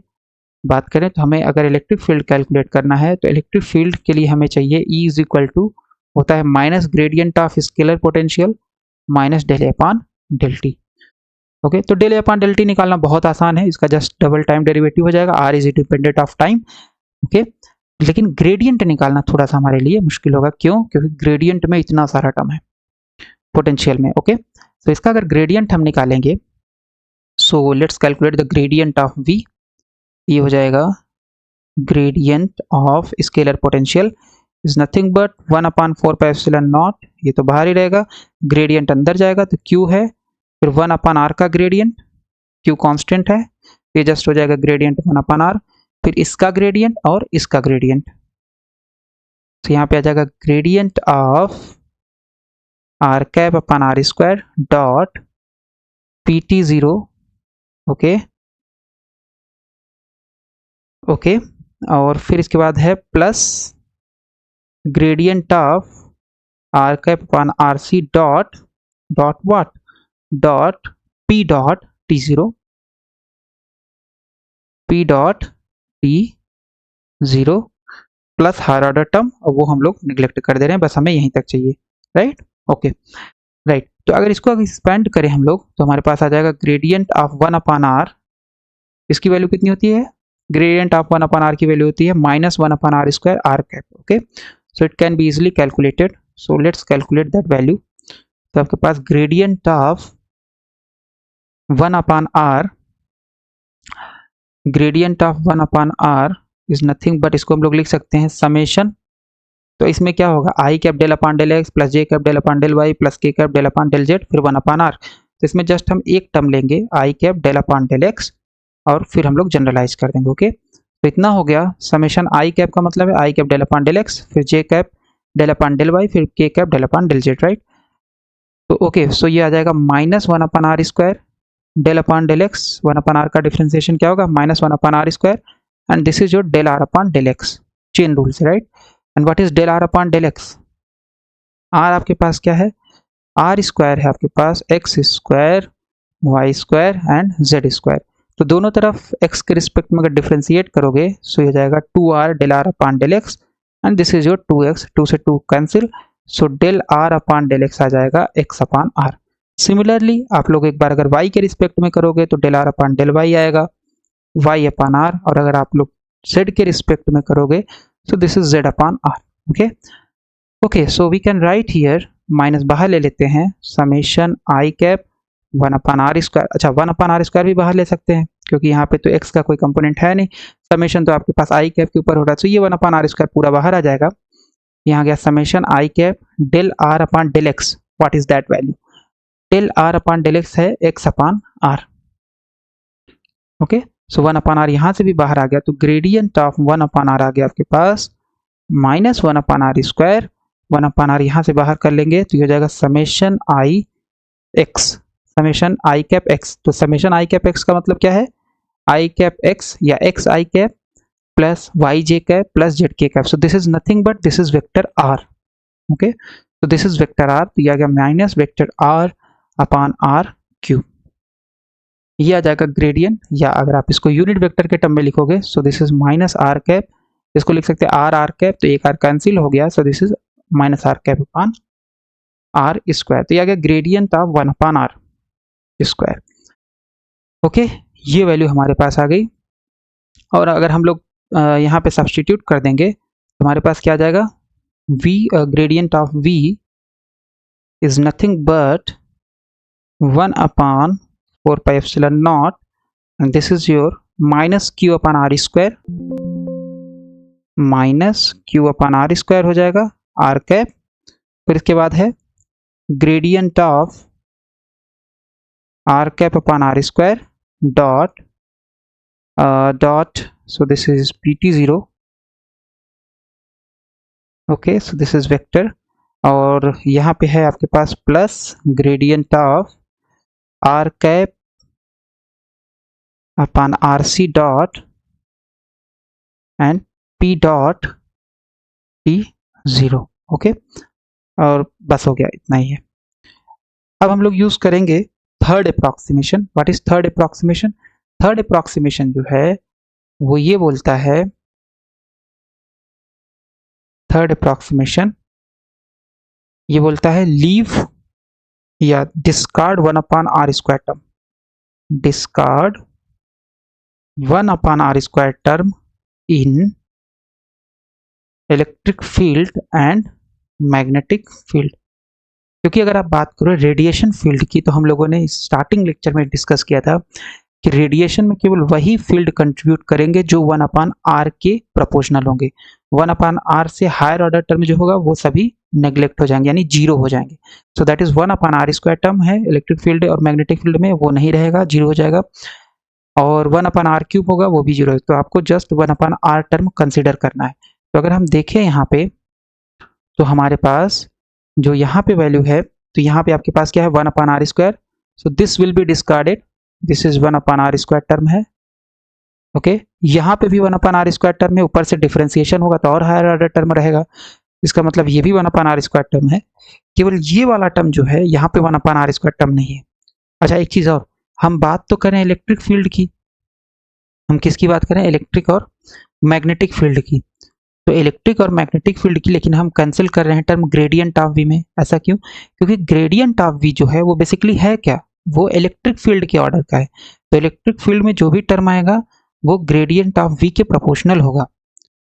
बात करें तो हमें अगर इलेक्ट्रिक फील्ड कैलकुलेट करना है तो इलेक्ट्रिक फील्ड के लिए हमें चाहिए E इज इक्वल टू होता है minus gradient of scalar potential minus del upon del T. Okay, तो डेल अपॉन डेल टी निकालना बहुत आसान है, इसका जस्ट डबल टाइम डेरिवेटिव हो जाएगा, R is independent of time. Okay, लेकिन ग्रेडियंट निकालना थोड़ा सा हमारे लिए मुश्किल होगा, क्यों? क्योंकि ग्रेडियंट में इतना सारा टर्म है पोटेंशियल में। ओके, तो इसका अगर ग्रेडियंट हम निकालेंगे, so let's calculate the gradient of V. ये हो जाएगा gradient of scalar potential is nothing but 1/4 pi epsilon naught, ये तो बाहर ही रहेगा, ग्रेडियंट अंदर जाएगा तो क्यू है, फिर 1/r का ग्रेडियंट, क्यू कांस्टेंट है, ये जस्ट हो जाएगा ग्रेडियंट 1/r, फिर इसका ग्रेडियंट और इसका ग्रेडियंट, तो यहाँ पे आ जाएगा gradient of are cap upon are square dot P T zero. Okay okay, और फिर इसके बाद है plus gradient of are cap upon R C dot what dot P dot T zero, P dot T zero plus higher order term, और वो हम लोग निगलेक्ट कर दे रहे हैं, बस हमें यहीं तक चाहिए, राइट। ओके राइट, तो अगर इसको एक्सपेंड करें हम लोग तो हमारे पास आ जाएगा ग्रेडियंट ऑफ 1/r, इसकी वैल्यू कितनी होती है, ग्रेडियंट ऑफ 1/r की वैल्यू होती है minus 1/r square r cap. Okay, so it can be easily calculated, so let's calculate that value. तो आपके पास gradient of 1/r, gradient of 1/r is nothing but, इसको हम लोग लिख सकते हैं समेशन, तो इसमें क्या होगा, i cap del upon del x plus j cap del upon del y plus k cap del upon del z फिर 1/r। तो इसमें जस्ट हम एक टर्म लेंगे i cap del upon del x और फिर हम लोग जनरलाइज कर देंगे। ओके, तो इतना हो गया समेशन आई कैप का मतलब है आई cap del upon del x, फिर j cap del upon del y, फिर k cap del upon del z, right. तो ओके, सो ये आ जाएगा minus 1/r square del upon del x, 1/r का डिफरेंशिएशन क्या होगा minus 1/r square, and this is your del are upon del x, chain rule से, right. And what is del are upon del x, r आपके पास क्या है, आर स्क्वायर है आपके पास x square y square and z square, तो दोनों तरफ x के रिस्पेक्ट में अगर डिफ्रेंशिएट करोगे सो ये जाएगा 2r del are upon del x, and this is your 2x, 2 से 2 cancel, so del are upon del x आ जाएगा x अपॉन आर। सिमिलरली आप लोग एक बार अगर y के रिस्पेक्ट में करोगे तो del are upon del Y आएगा y अपॉन आर, और अगर आप लोग z के रिस्पेक्ट में करोगे so this is z upon are. Okay okay, so we can write here, minus बाहर ले लेते हैं, समेशन आई कैप 1/r स्क्वायर, अच्छा 1/r स्क्वायर भी बाहर ले सकते हैं क्योंकि यहाँ पे तो x का कोई कंपोनेंट है नहीं, समेशन तो आपके पास आई कैप के ऊपर हो रहा है, तो ये 1/r स्क्वायर पूरा बाहर आ जाएगा। यहाँ गया summation I cap del are upon del X, what is that value, del are upon del X है x upon are. Okay, so 1/r यहाँ से भी बाहर आ गया, तो ग्रेडियंट ऑफ 1/r आ गया आपके पास माइनस 1/r स्क्वायर, 1/r यहाँ से बाहर कर लेंगे तो ये हो जाएगा summation I X, summation I cap X, तो समेशन आई कैप एक्स का मतलब क्या है, आई कैप एक्स या X I cap plus Y J cap plus Z K cap, so this is nothing but this is vector R. Okay, तो दिस इज वेक्टर आर, तो ये आ गया minus vector are upon are cube, ये आ जाएगा ग्रेडियंट, या अगर आप इसको यूनिट वेक्टर के टर्म में लिखोगे so this is minus are cap, इसको लिख सकते हैं आर आर कैप, तो एक आर कैंसिल हो गया, so this is minus are cap upon are square, तो ये आ गया gradient of 1/r square. Okay, ये वैल्यू हमारे पास आ गई, और अगर हम लोग यहाँ पे सब्सटीट्यूट कर देंगे तो हमारे पास क्या आ जाएगा, v gradient of v is nothing but 1/4 pi epsilon naught, and this is your minus q upon r square minus q upon are square हो जाएगा आर कैप। फिर इसके बाद है gradient of are cap upon are square dot so this is pt0, okay, so this is vector. और यहाँ पे है आपके पास plus gradient of are cap upon R C dot and P dot T zero, okay. और बस हो गया, इतना ही है। अब हम लोग यूज करेंगे third approximation. What is third approximation? Third approximation जो है वो ये बोलता है, थर्ड अप्रॉक्सीमेशन ये बोलता है लीव या discard 1 upon are square term, discard 1 upon are square term in electric field and magnetic field. क्योंकि अगर आप बात करो रेडिएशन फील्ड की, तो हम लोगों ने स्टार्टिंग लेक्चर में डिस्कस किया था कि रेडिएशन में केवल वही फील्ड कंट्रीब्यूट करेंगे जो 1 अपॉन आर के प्रोपोर्शनल होंगे। 1 अपॉन आर से हायर ऑर्डर टर्म जो होगा वो सभी नेग्लेक्ट हो जाएंगे, यानी जीरो हो जाएंगे। So that is 1 upon are square term है इलेक्ट्रिक फील्ड और मैग्नेटिक फील्ड में, वो नहीं रहेगा, जीरो हो जाएगा। और 1 अपॉन आर क्यूब होगा, वो भी जीरो है। तो आपको just 1 upon R term consider करना है। तो अगर हम देखें यहाँ पे, तो हमारे पास जो यहाँ पे वैल्यू है, तो यहाँ पे आपके पास क्या है 1 upon are square. So this will be discarded, this is 1 upon are square term है, ओके। यहाँ पे भी 1 अपॉन आर स्क्वायर टर्म है, ऊपर से डिफरेंशिएशन होगा तो और हायर ऑर्डर टर्म रहेगा। इसका मतलब ये भी 1 अपॉन आर स्क्वायर टर्म है, केवल ये वाला टर्म जो है यहाँ पे 1 अपॉन आर स्क्वायर टर्म नहीं है। अच्छा, एक चीज और, हम बात तो करें इलेक्ट्रिक फील्ड की, हम किसकी बात करें? इलेक्ट्रिक और मैग्नेटिक फील्ड की। तो इलेक्ट्रिक और मैग्नेटिक फील्ड की, लेकिन हम कैंसिल कर रहे हैं टर्म ग्रेडियंट ऑफ वी में। ऐसा क्यों? क्योंकि ग्रेडियंट ऑफ वी जो है वो बेसिकली है क्या? वो इलेक्ट्रिक फील्ड के ऑर्डर का है। तो इलेक्ट्रिक फील्ड में जो भी टर्म आएगा वो ग्रेडियंट ऑफ वी के प्रोपोर्शनल होगा,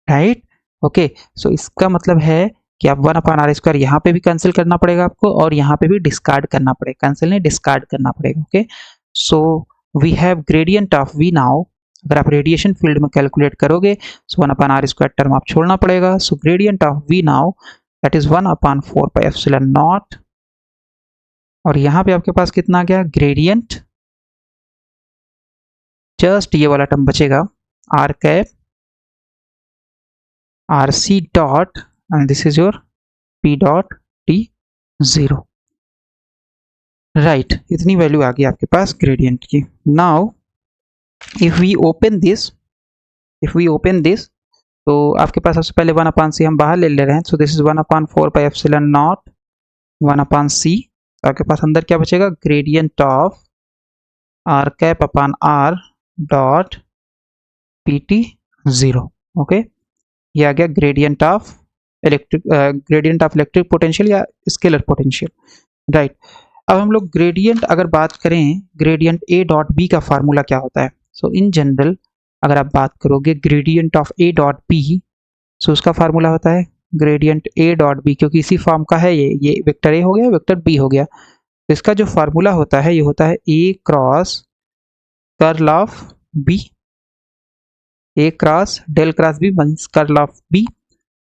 राइट? ओके, सो इसका मतलब है कि आप 1 अपॉन आर स्क्वायर यहाँ पे भी कैंसिल करना पड़ेगा आपको, और यहाँ पे भी डिस्कार्ड करना पड़ेगा, कैंसिल नहीं डिस्कार्ड करना पड़ेगा, okay. So we have gradient of v now. अगर आप रेडिएशन फील्ड में कैलकुलेट करोगे, so 1 upon are square term आप छोड़ना पड़ेगा। So gradient of v now that is 1 upon 4 pi epsilon naught, और यहाँ पे आपके पास कितना आ गया? ग्रेडियंट, जस्ट ये वाला टर्म बचेगा, are cap R C dot and this is your P dot T zero, right. इतनी वैल्यू आ गई आपके पास ग्रेडियंट की। Now if we open this, तो आपके पास सबसे पहले 1 अपॉन सी हम बाहर ले रहे हैं। So this is 1 upon 4 pi epsilon naught 1 upon c. आपके पास अंदर क्या बचेगा? Gradient of are cap upon r dot P T zero, okay. ये आ गया ग्रेडियंट ऑफ इलेक्ट्रिक पोटेंशियल या स्केलर पोटेंशियल, राइट। अब हम लोग ग्रेडियंट अगर बात करें, ग्रेडियंट ए डॉट बी का फार्मूला क्या होता है? सो इन जनरल अगर आप बात करोगे gradient of a dot b, so उसका फार्मूला होता है ग्रेडियंट ए डॉट बी, क्योंकि इसी फॉर्म का है ये वेक्टर ए हो गया, वेक्टर बी हो गया। तो इसका जो फार्मूला होता है ये होता है a cross curl of b, a cross del cross b means curl of b,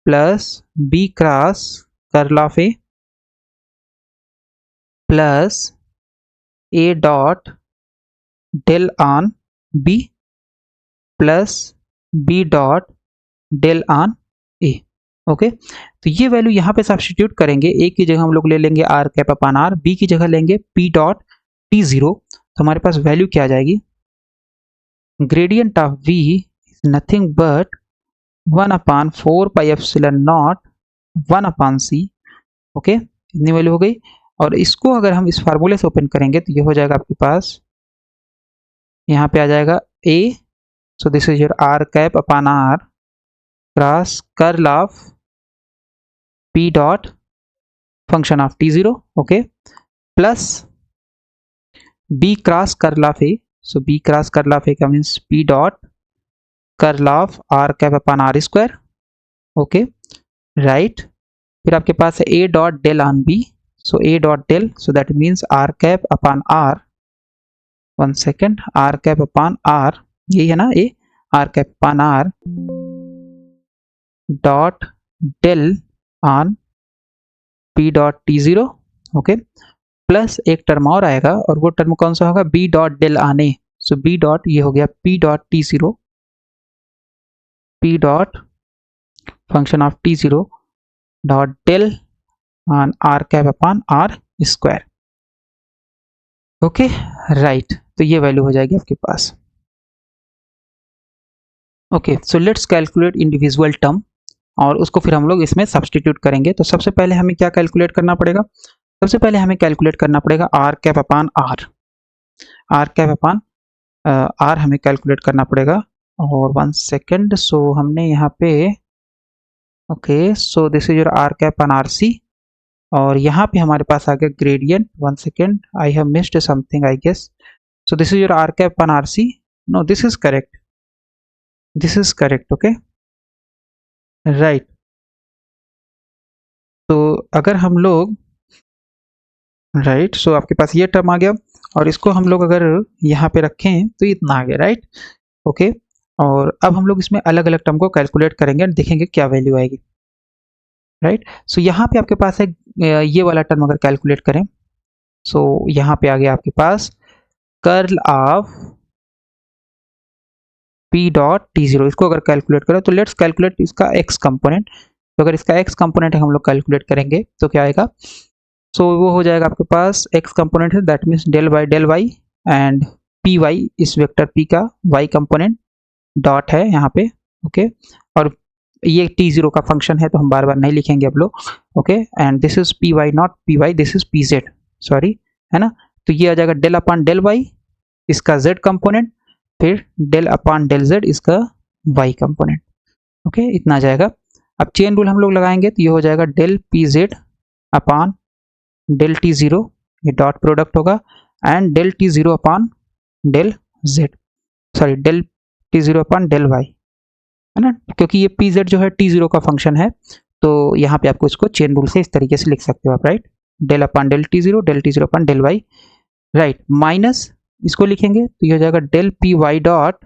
plus b cross curl of a, plus a dot del on b, plus b dot del on a, okay. तो ये वैल्यू यहाँ पे सब्स्टिट्यूट करेंगे, ए की जगह हम लोग ले लेंगे R cap upon R, B की जगह लेंगे पी डॉट टी जीरो। तो हमारे पास वैल्यू क्या आ जाएगी? Gradient of V is nothing but 1 upon 4 pi epsilon naught 1 upon C, okay. इतनी वैल्यू हो गई। और इसको अगर हम इस फार्मूले से ओपन करेंगे तो ये हो जाएगा आपके पास, यहाँ पे आ जाएगा a, so this is your are cap upon r cross curl of p dot function of t zero, okay, plus b cross curl of a, so b cross curl of a का means p dot curl of are cap upon are square, okay, right. फिर आपके पास है a dot del on b, so a dot del, so that means r cap upon r, one second, r cap upon r, यही है ना, a r cap upon r dot del on P dot T zero, okay, plus एक टर्म और आएगा और वो टर्म कौन सा होगा, बी डॉट डेल आने, सो बी डॉट ये हो गया p dot T zero, P dot function of t zero dot del on r cap upon are square, okay right. तो ये वैल्यू हो जाएगी आपके पास। Okay so let's calculate individual term और उसको फिर हम लोग इसमें सब्सटीट्यूट करेंगे। तो सबसे पहले हमें क्या कैलकुलेट करना पड़ेगा, सबसे पहले हमें कैलकुलेट करना पड़ेगा R cap upon R, are cap upon R हमें कैलकुलेट करना पड़ेगा। और 1 सेकेंड, सो हमने यहाँ पे okay so this is your are cap on R C और यहाँ पे हमारे पास आ गया gradient. 1 second, I have missed something I guess, so this is your are cap on R C, no this is correct, this is correct, okay right. तो अगर हम लोग राइट सो आपके पास ये टर्म आ गया और इसको हम लोग अगर यहाँ पे रखें तो इतना आ गया, राइट ओके। और अब हम लोग इसमें अलग अलग टर्म को कैलकुलेट करेंगे और देखेंगे क्या वैल्यू आएगी, राइट। सो यहाँ पे आपके पास है ये वाला टर्म अगर कैलकुलेट करें, सो यहाँ पे आ गया आपके पास curl of p dot T zero, इसको अगर कैलकुलेट करें तो लेट्स कैलकुलेट इसका एक्स कंपोनेंट। तो अगर इसका एक्स कंपोनेंट हम लोग कैलकुलेट करेंगे तो क्या आएगा, सो वो हो जाएगा आपके पास एक्स कंपोनेंट है that means del Y and P Y, इस वेक्टर पी का वाई कंपोनेंट डॉट है यहाँ पे, ओके और ये टी जीरो का फंक्शन है तो हम बार बार नहीं लिखेंगे अब लोग, okay and this is P Y not P Y, this is P Z, sorry है ना। तो ये आ जाएगा डेल अपॉन डेल वाई इसका जेड कंपोनेंट, फिर डेल अपॉन डेल जेड इसका वाई कंपोनेंट, ओके इतना आ जाएगा। अब चेन रूल हम लोग लगाएंगे तो ये हो जाएगा del P Z upon del T zero, ये डॉट प्रोडक्ट होगा and del T zero upon del Z, sorry del T zero upon del Y, है ना, क्योंकि ये पी जेड जो है टी जीरो का फंक्शन है तो यहाँ पे आपको इसको चेन रूल से इस तरीके से लिख सकते हो आप, right del upon del T zero upon del y, right minus इसको लिखेंगे तो ये हो जाएगा del p y dot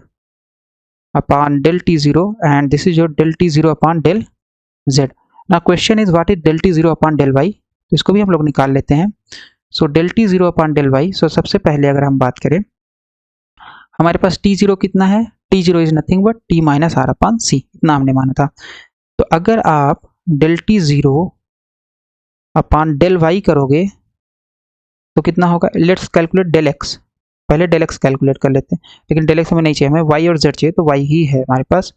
upon del T zero and this is your del T zero upon del z. ना question is what is del T zero upon del y, तो इसको भी हम लोग निकाल लेते हैं। So del T zero upon del y, so सबसे पहले अगर हम बात करें हमारे पास टी जीरो कितना है, t zero is nothing but t minus r upon c, इतना हमने माना था। तो अगर आप del T zero upon del y करोगे तो कितना होगा, लेट्स कैलकुलेट डेल एक्स, पहले डेल एक्स कैलकुलेट कर लेते हैं, लेकिन डेल एक्स हमें नहीं चाहिए, हमें वाई और जेड चाहिए, तो वाई ही है हमारे पास।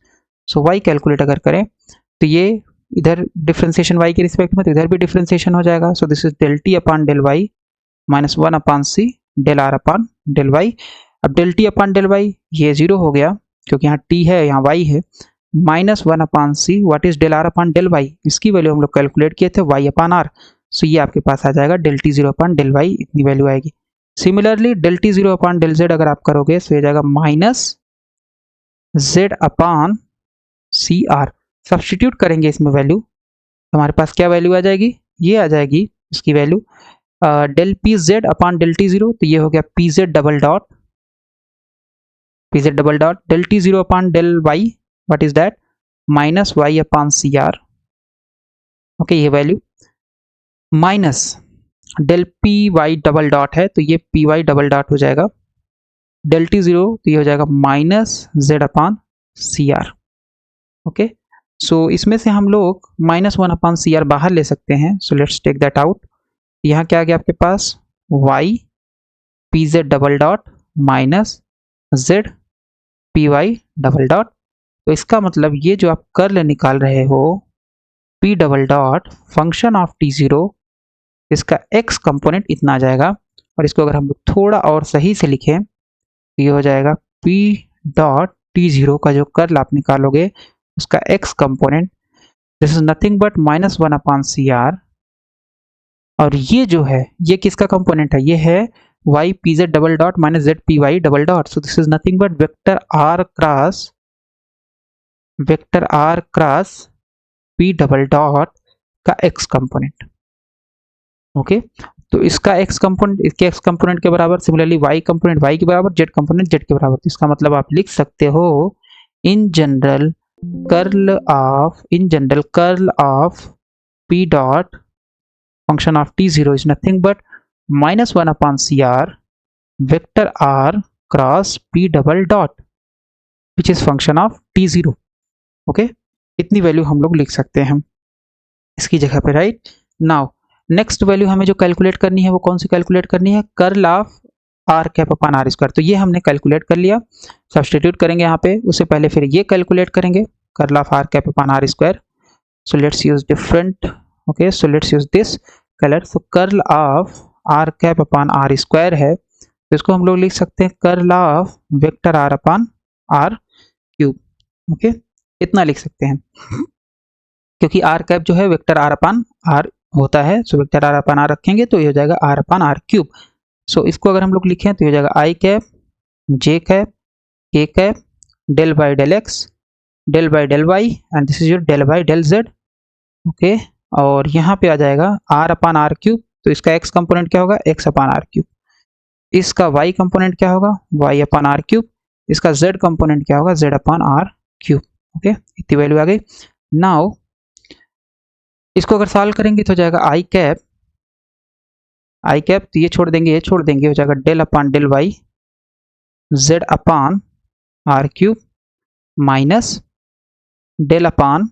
सो वाई कैलकुलेट अगर करें तो ये इधर डिफ्रेंसिएशन वाई के रिस्पेक्ट में तो इधर भी डिफ्रेंसिएशन हो जाएगा। So this is del t upon del y minus 1 upon c del are upon del y. अब del t upon del y ये जीरो हो गया क्योंकि यहाँ टी है यहाँ वाई है, minus 1 upon c what is del are upon del y, इसकी वैल्यू हम लोग कैलकुलेट किए थे वाई अपॉन आर, सो ये आपके पास आ जाएगा del T zero upon del Y, इतनी वैल्यू आएगी। Similarly del T zero upon del Z अगर आप करोगे तो ये जाएगा माइनस जेड अपॉन सी आर, सब्सटीट्यूट करेंगे इसमें वैल्यू तो हमारे पास क्या वैल्यू आ जाएगी, ये आ जाएगी इसकी value del P Z upon del T zero, तो ये हो गया p Z double dot del T zero upon del y what is that minus y upon C r, okay ये value minus del p Y double dot है तो ये पी वाई डबल डॉट हो जाएगा, डेल टी जीरो तो ये हो जाएगा माइनस जेड अपॉन सी आर, ओके। सो इसमें से हम लोग माइनस 1 अपॉन सी आर बाहर ले सकते हैं, so let's take that out. यहाँ क्या आ गया आपके पास y P Z double dot minus Z P Y double dot, तो इसका मतलब ये जो आप कर्ल निकाल रहे हो P double dot function of t zero इसका एक्स कंपोनेंट इतना आ जाएगा, और इसको अगर हम थोड़ा और सही से लिखें तो ये हो जाएगा पी डॉट टी जीरो का जो कर्ल आप निकालोगे उसका X component this is nothing but minus 1 upon C R, और ये जो है ये किसका कंपोनेंट है, ये है Y P Z double dot minus Z P Y double dot, so this is nothing but vector are cross P double dot का एक्स कंपोनेंट, ओके। तो इसका एक्स कंपोनेंट इसके एक्स कंपोनेंट के बराबर, सिमिलरली वाई कंपोनेंट वाई के बराबर, जेड कंपोनेंट जेड के बराबर, तो इसका मतलब आप लिख सकते हो in general curl of, in general curl of p dot function of t0 is nothing but -1 upon cr vector r cross p double dot which is function of t0. Okay, इतनी वैल्यू हम लोग लिख सकते हैं इसकी जगह पे, राइट। नाउ नेक्स्ट वैल्यू हमें जो कैलकुलेट करनी है वो कौन सी कैलकुलेट करनी है, curl of are cap upon are square. तो ये हमने कैलकुलेट कर लिया, सब्सटीट्यूट करेंगे यहाँ पे, उससे पहले फिर ये कैलकुलेट करेंगे curl of are cap upon are square. So let's use different, okay, so let's use this colour. So curl of are cap upon are square है, तो इसको हम लोग लिख सकते हैं curl of vector are upon are cube. Okay, इतना लिख सकते हैं क्योंकि आर कैप जो है वेक्टर आर अपॉन आर होता है। So vector are upon r रखेंगे तो ये हो जाएगा r upon are cube. So इसको अगर हम लोग लिखें तो ये हो जाएगा i cap j cap k cap del by del x del by del Y and this is your del by del z. Okay, और यहाँ पे आ जाएगा आर अपॉन आर क्यूब, तो इसका एक्स कंपोनेंट क्या होगा, एक्स अपॉन आर क्यूब। इसका वाई कंपोनेंट क्या होगा, वाई अपॉन आर क्यूब। इसका जेड कंपोनेंट क्या होगा, z upon are cube. Okay, इतनी वैल्यू आ गई। नाउ इसको अगर सॉल्व करेंगे तो हो जाएगा आई कैप तो ये छोड़ देंगे, ये छोड़ देंगे, हो जाएगा del upon del y z upon are cube minus del upon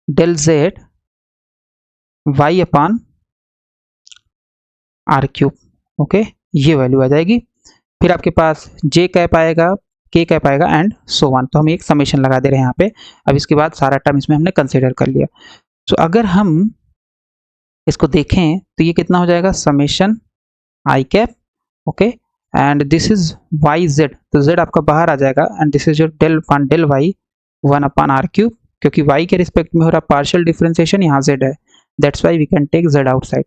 del z y upon are cube. Okay, ये वैल्यू आ जाएगी। फिर आपके पास जे कैप आएगा, के कैप आएगा एंड सो वन। तो हम एक समेशन लगा दे रहे हैं यहाँ पे। अब इसके बाद सारा टर्म इसमें हमने कंसिडर कर लिया। तो अगर हम इसको देखें तो ये कितना हो जाएगा, summation I cap, okay, and this is y z, तो जेड आपका बाहर आ जाएगा and this is your del upon del y 1 upon are cube, क्योंकि वाई के रिस्पेक्ट में हो रहा पार्शियल डिफरेंशिएशन, यहाँ जेड है, that's why we can take z outside.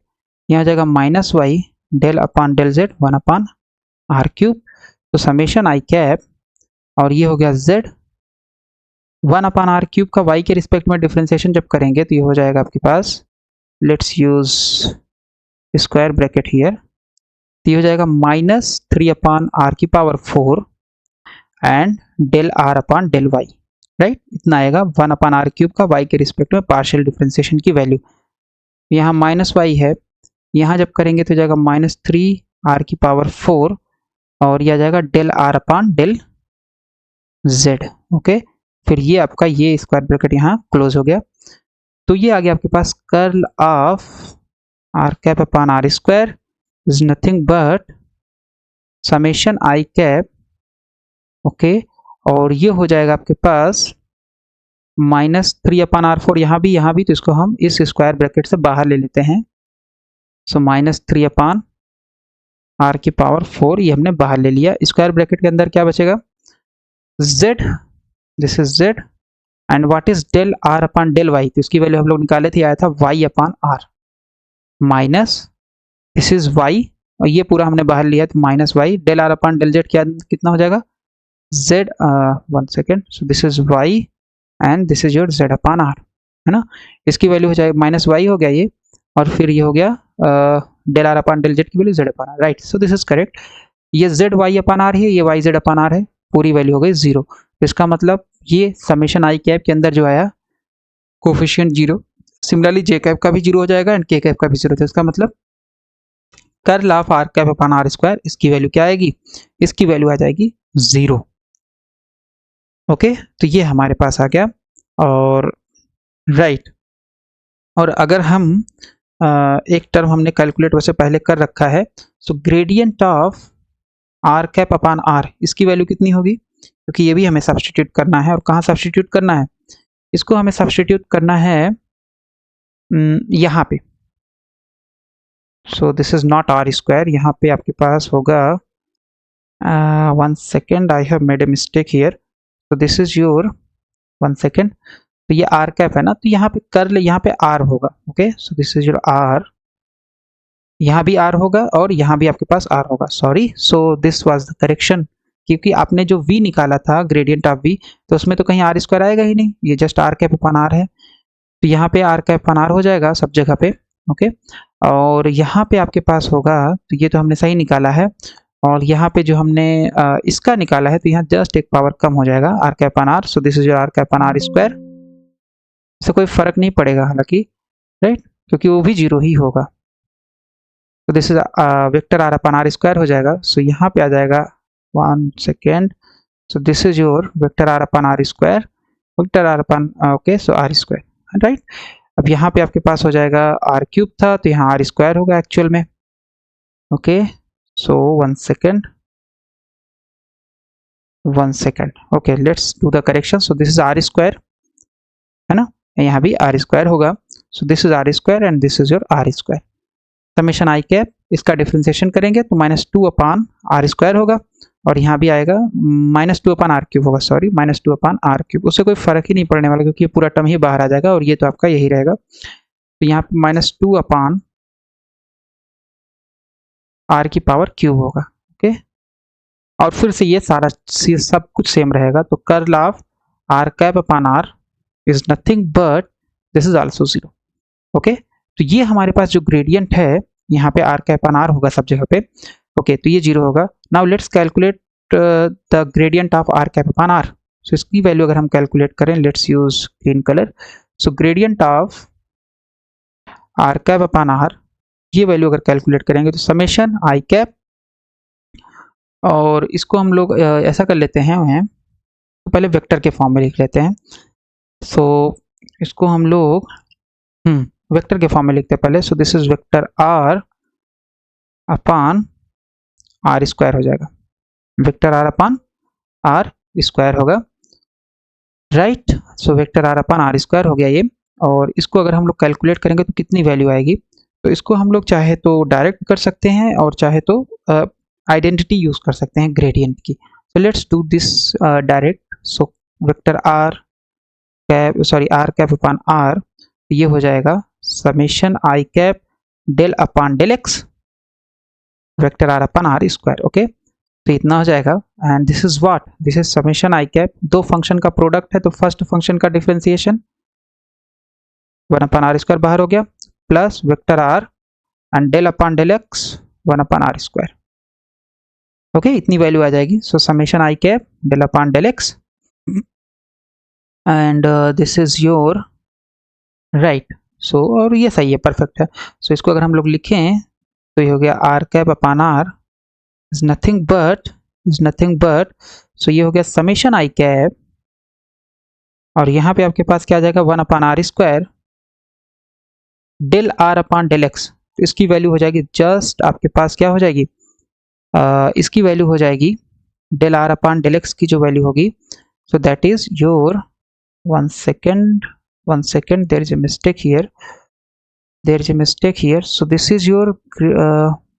यहाँ हो जाएगा minus y del upon del z 1 upon are cube. तो समेशन आई कैप और ये हो गया जेड 1 अपॉन आर क्यूब का वाई के रिस्पेक्ट में डिफरेंशिएशन जब करेंगे तो ये हो जाएगा आपके पास, let's use square bracket here, तो ये हो जाएगा -3 अपॉन आर की power 4 and del are upon del y, right. इतना आएगा 1 अपॉन आर क्यूब का वाई के रिस्पेक्ट में पार्शियल डिफरेंशिएशन की वैल्यू। यहाँ माइनस वाई है, यहाँ जब करेंगे तो जाएगा -3 आर की पावर 4 और यह आ जाएगा del are upon del z. Okay, फिर ये आपका ये स्क्वायर ब्रैकेट यहाँ क्लोज हो गया। तो ये आ गया आपके पास curl of are cap upon are square is nothing but summation I cap, okay, और ये हो जाएगा आपके पास -3 अपॉन आर 4, यहाँ भी, तो इसको हम इस स्क्वायर ब्रैकेट से बाहर ले लेते हैं। सो -3 अपॉन आर की पावर 4 ये हमने बाहर ले लिया। स्क्वायर ब्रैकेट के अंदर क्या बचेगा, z, this is z and what is del are upon del y, तो इसकी वैल्यू हम लोग निकाले थे, आया था y upon r minus this is y और ये पूरा हमने बाहर लिया तो -y del are upon del z क्या कितना हो जाएगा, z, one second, so this is y and this is your z upon r, है ना। इसकी वैल्यू हो जाएगा -y हो गया ये, और फिर ये हो गया del are upon del z की value z upon r, right. So this is correct. ये z y अपॉन आर है, ये y z अपॉन आर है, पूरी वैल्यू हो गई 0। तो इसका मतलब ये समेशन आई कैप के अंदर जो आया कोफिशिएंट 0, सिमिलरली जे कैप का भी 0 हो जाएगा एंड के कैप का भी 0। तो इसका मतलब curl of are cap upon are square, इसकी वैल्यू क्या आएगी, इसकी वैल्यू आ जाएगी 0। ओके, तो ये हमारे पास आ गया और राइट। और अगर हम एक टर्म हमने कैलकुलेट वैसे पहले कर रखा है, so gradient of are cap upon r, इसकी वैल्यू कितनी होगी, क्योंकि ये भी हमें सब्स्टिट्यूट करना है। और कहाँ सब्स्टिट्यूट करना है, इसको हमें सब्स्टिट्यूट करना है यहाँ पे। So this is not r square, यहाँ पे आपके पास होगा, one second, I have made a mistake here, तो this is your, one second, तो ये आर कैप है ना, तो यहाँ पे कर्ल, यहाँ पे आर होगा। Okay, so this is your r, यहाँ भी आर होगा और यहाँ भी आपके पास आर होगा, sorry. So this was the correction, क्योंकि आपने जो v निकाला था ग्रेडियंट ऑफ v, तो उसमें तो कहीं आर स्क्वायर आएगा ही नहीं, ये just r cap upon r है, तो यहाँ पे आर कैप अपॉन आर हो जाएगा सब जगह पे। ओके, और यहाँ पे आपके पास होगा, तो ये तो हमने सही निकाला है, और यहाँ पे जो हमने इसका निकाला है तो यहाँ जस्ट एक पावर कम हो जाएगा r cap upon r, so this is your are cap upon are square. इससे कोई फर्क नहीं पड़ेगा हालांकि, राइट, क्योंकि वो भी जीरो ही होगा। तो this is vector are upon are square हो जाएगा। सो यहाँ पे आ जाएगा 1 second, so this is your vector are upon are square, vector are upon okay, so r square, right. अब यहाँ पे आपके पास हो जाएगा आर क्यूब था तो यहाँ आर स्क्वायर होगा एक्चुअल में, okay. So 1 second, 1 second, okay, let's do the correction. So this is r square, है ना, यहाँ भी आर स्क्वायर होगा। So this is r square and this is your r square. Summation I cap, इसका डिफ्रेंसिएशन करेंगे तो -2 अपान आर स्क्वायर होगा, और यहाँ भी आएगा -2 अपान आर क्यूब होगा, सॉरी -2 अपान आर क्यूब। उससे कोई फर्क ही नहीं पड़ने वाला क्योंकि ये पूरा टर्म ही बाहर आ जाएगा और ये तो आपका यही रहेगा। तो यहाँ पे -2 अपान आर की पावर क्यूब होगा, ओके। और फिर से ये सारा सब कुछ सेम रहेगा। तो curl of are cap upon r is nothing but this is also 0, okay. तो ये हमारे पास जो ग्रेडियंट है यहाँ पे आर कैप अपान आर होगा सब जगह पे, ओके, तो ये 0 होगा। Now let's calculate the gradient of are cap upon r. So इसकी वैल्यू अगर हम कैलकुलेट करें, let's use green colour. So gradient of are cap upon r, ये वैल्यू अगर कैलकुलेट करेंगे तो समेशन आई कैप, और इसको हम लोग ऐसा कर लेते हैं, तो पहले वेक्टर के फॉर्म में लिख लेते हैं। सो इसको हम लोग वेक्टर के फॉर्म में लिखते हैं पहले। So this is vector r upon r square हो जाएगा, vector r upon r square होगा, right. So vector r upon r square हो गया ये। और इसको अगर हम लोग कैलकुलेट करेंगे तो कितनी वैल्यू आएगी, तो इसको हम लोग चाहे तो डायरेक्ट कर सकते हैं और चाहे तो आइडेंटिटी यूज कर सकते हैं ग्रेडियंट की। So let's do this direct. So vector r cap, sorry r cap upon r, ये हो जाएगा समेशन आई cap del upon del x vector r upon r square, okay. तो इतना हो जाएगा and this is what, this is summation I cap. दो फंक्शन का प्रोडक्ट है तो फर्स्ट फंक्शन का डिफरेंशिएशन 1 अपान आर स्क्वायर बाहर हो गया, plus vector r and del upon del x 1 upon r square, okay, इतनी वैल्यू आ जाएगी। So summation I cap del upon del x and this is your right. सो और ये सही है, परफेक्ट है। सो इसको अगर हम लोग लिखें तो ये हो गया r cap upon r is nothing but, so ये हो गया समेशन आई कैप, और यहाँ पे आपके पास क्या आ जाएगा 1 upon r square del r upon del x. तो इसकी वैल्यू हो जाएगी जस्ट आपके पास क्या हो जाएगी, इसकी वैल्यू हो जाएगी del r upon del x की जो वैल्यू होगी, so that is your 1 second, there is a mistake here, so this is your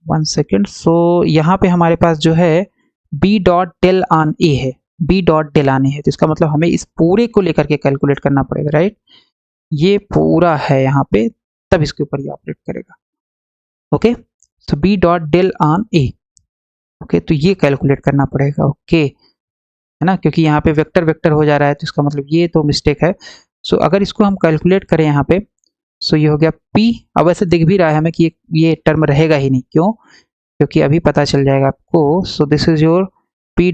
1 second. So यहाँ पे हमारे पास जो है b dot del on a है, b dot del on a है, तो इसका मतलब हमें इस पूरे को लेकर के कैलकुलेट करना पड़ेगा, राइट। ये पूरा है यहाँ पे, तब इसके ऊपर ये ऑपरेट करेगा, okay. So b dot del on a, okay, तो ये कैलकुलेट करना पड़ेगा, ओके, है ना, क्योंकि यहाँ पे वेक्टर वेक्टर हो जा रहा है तो इसका मतलब ये तो मिस्टेक है। सो अगर इसको हम कैलकुलेट करें यहाँ पे, सो ये हो गया p। अब ऐसे दिख भी रहा है हमें कि ये टर्म रहेगा ही नहीं, क्यों, क्योंकि अभी पता चल जाएगा आपको। So this is your p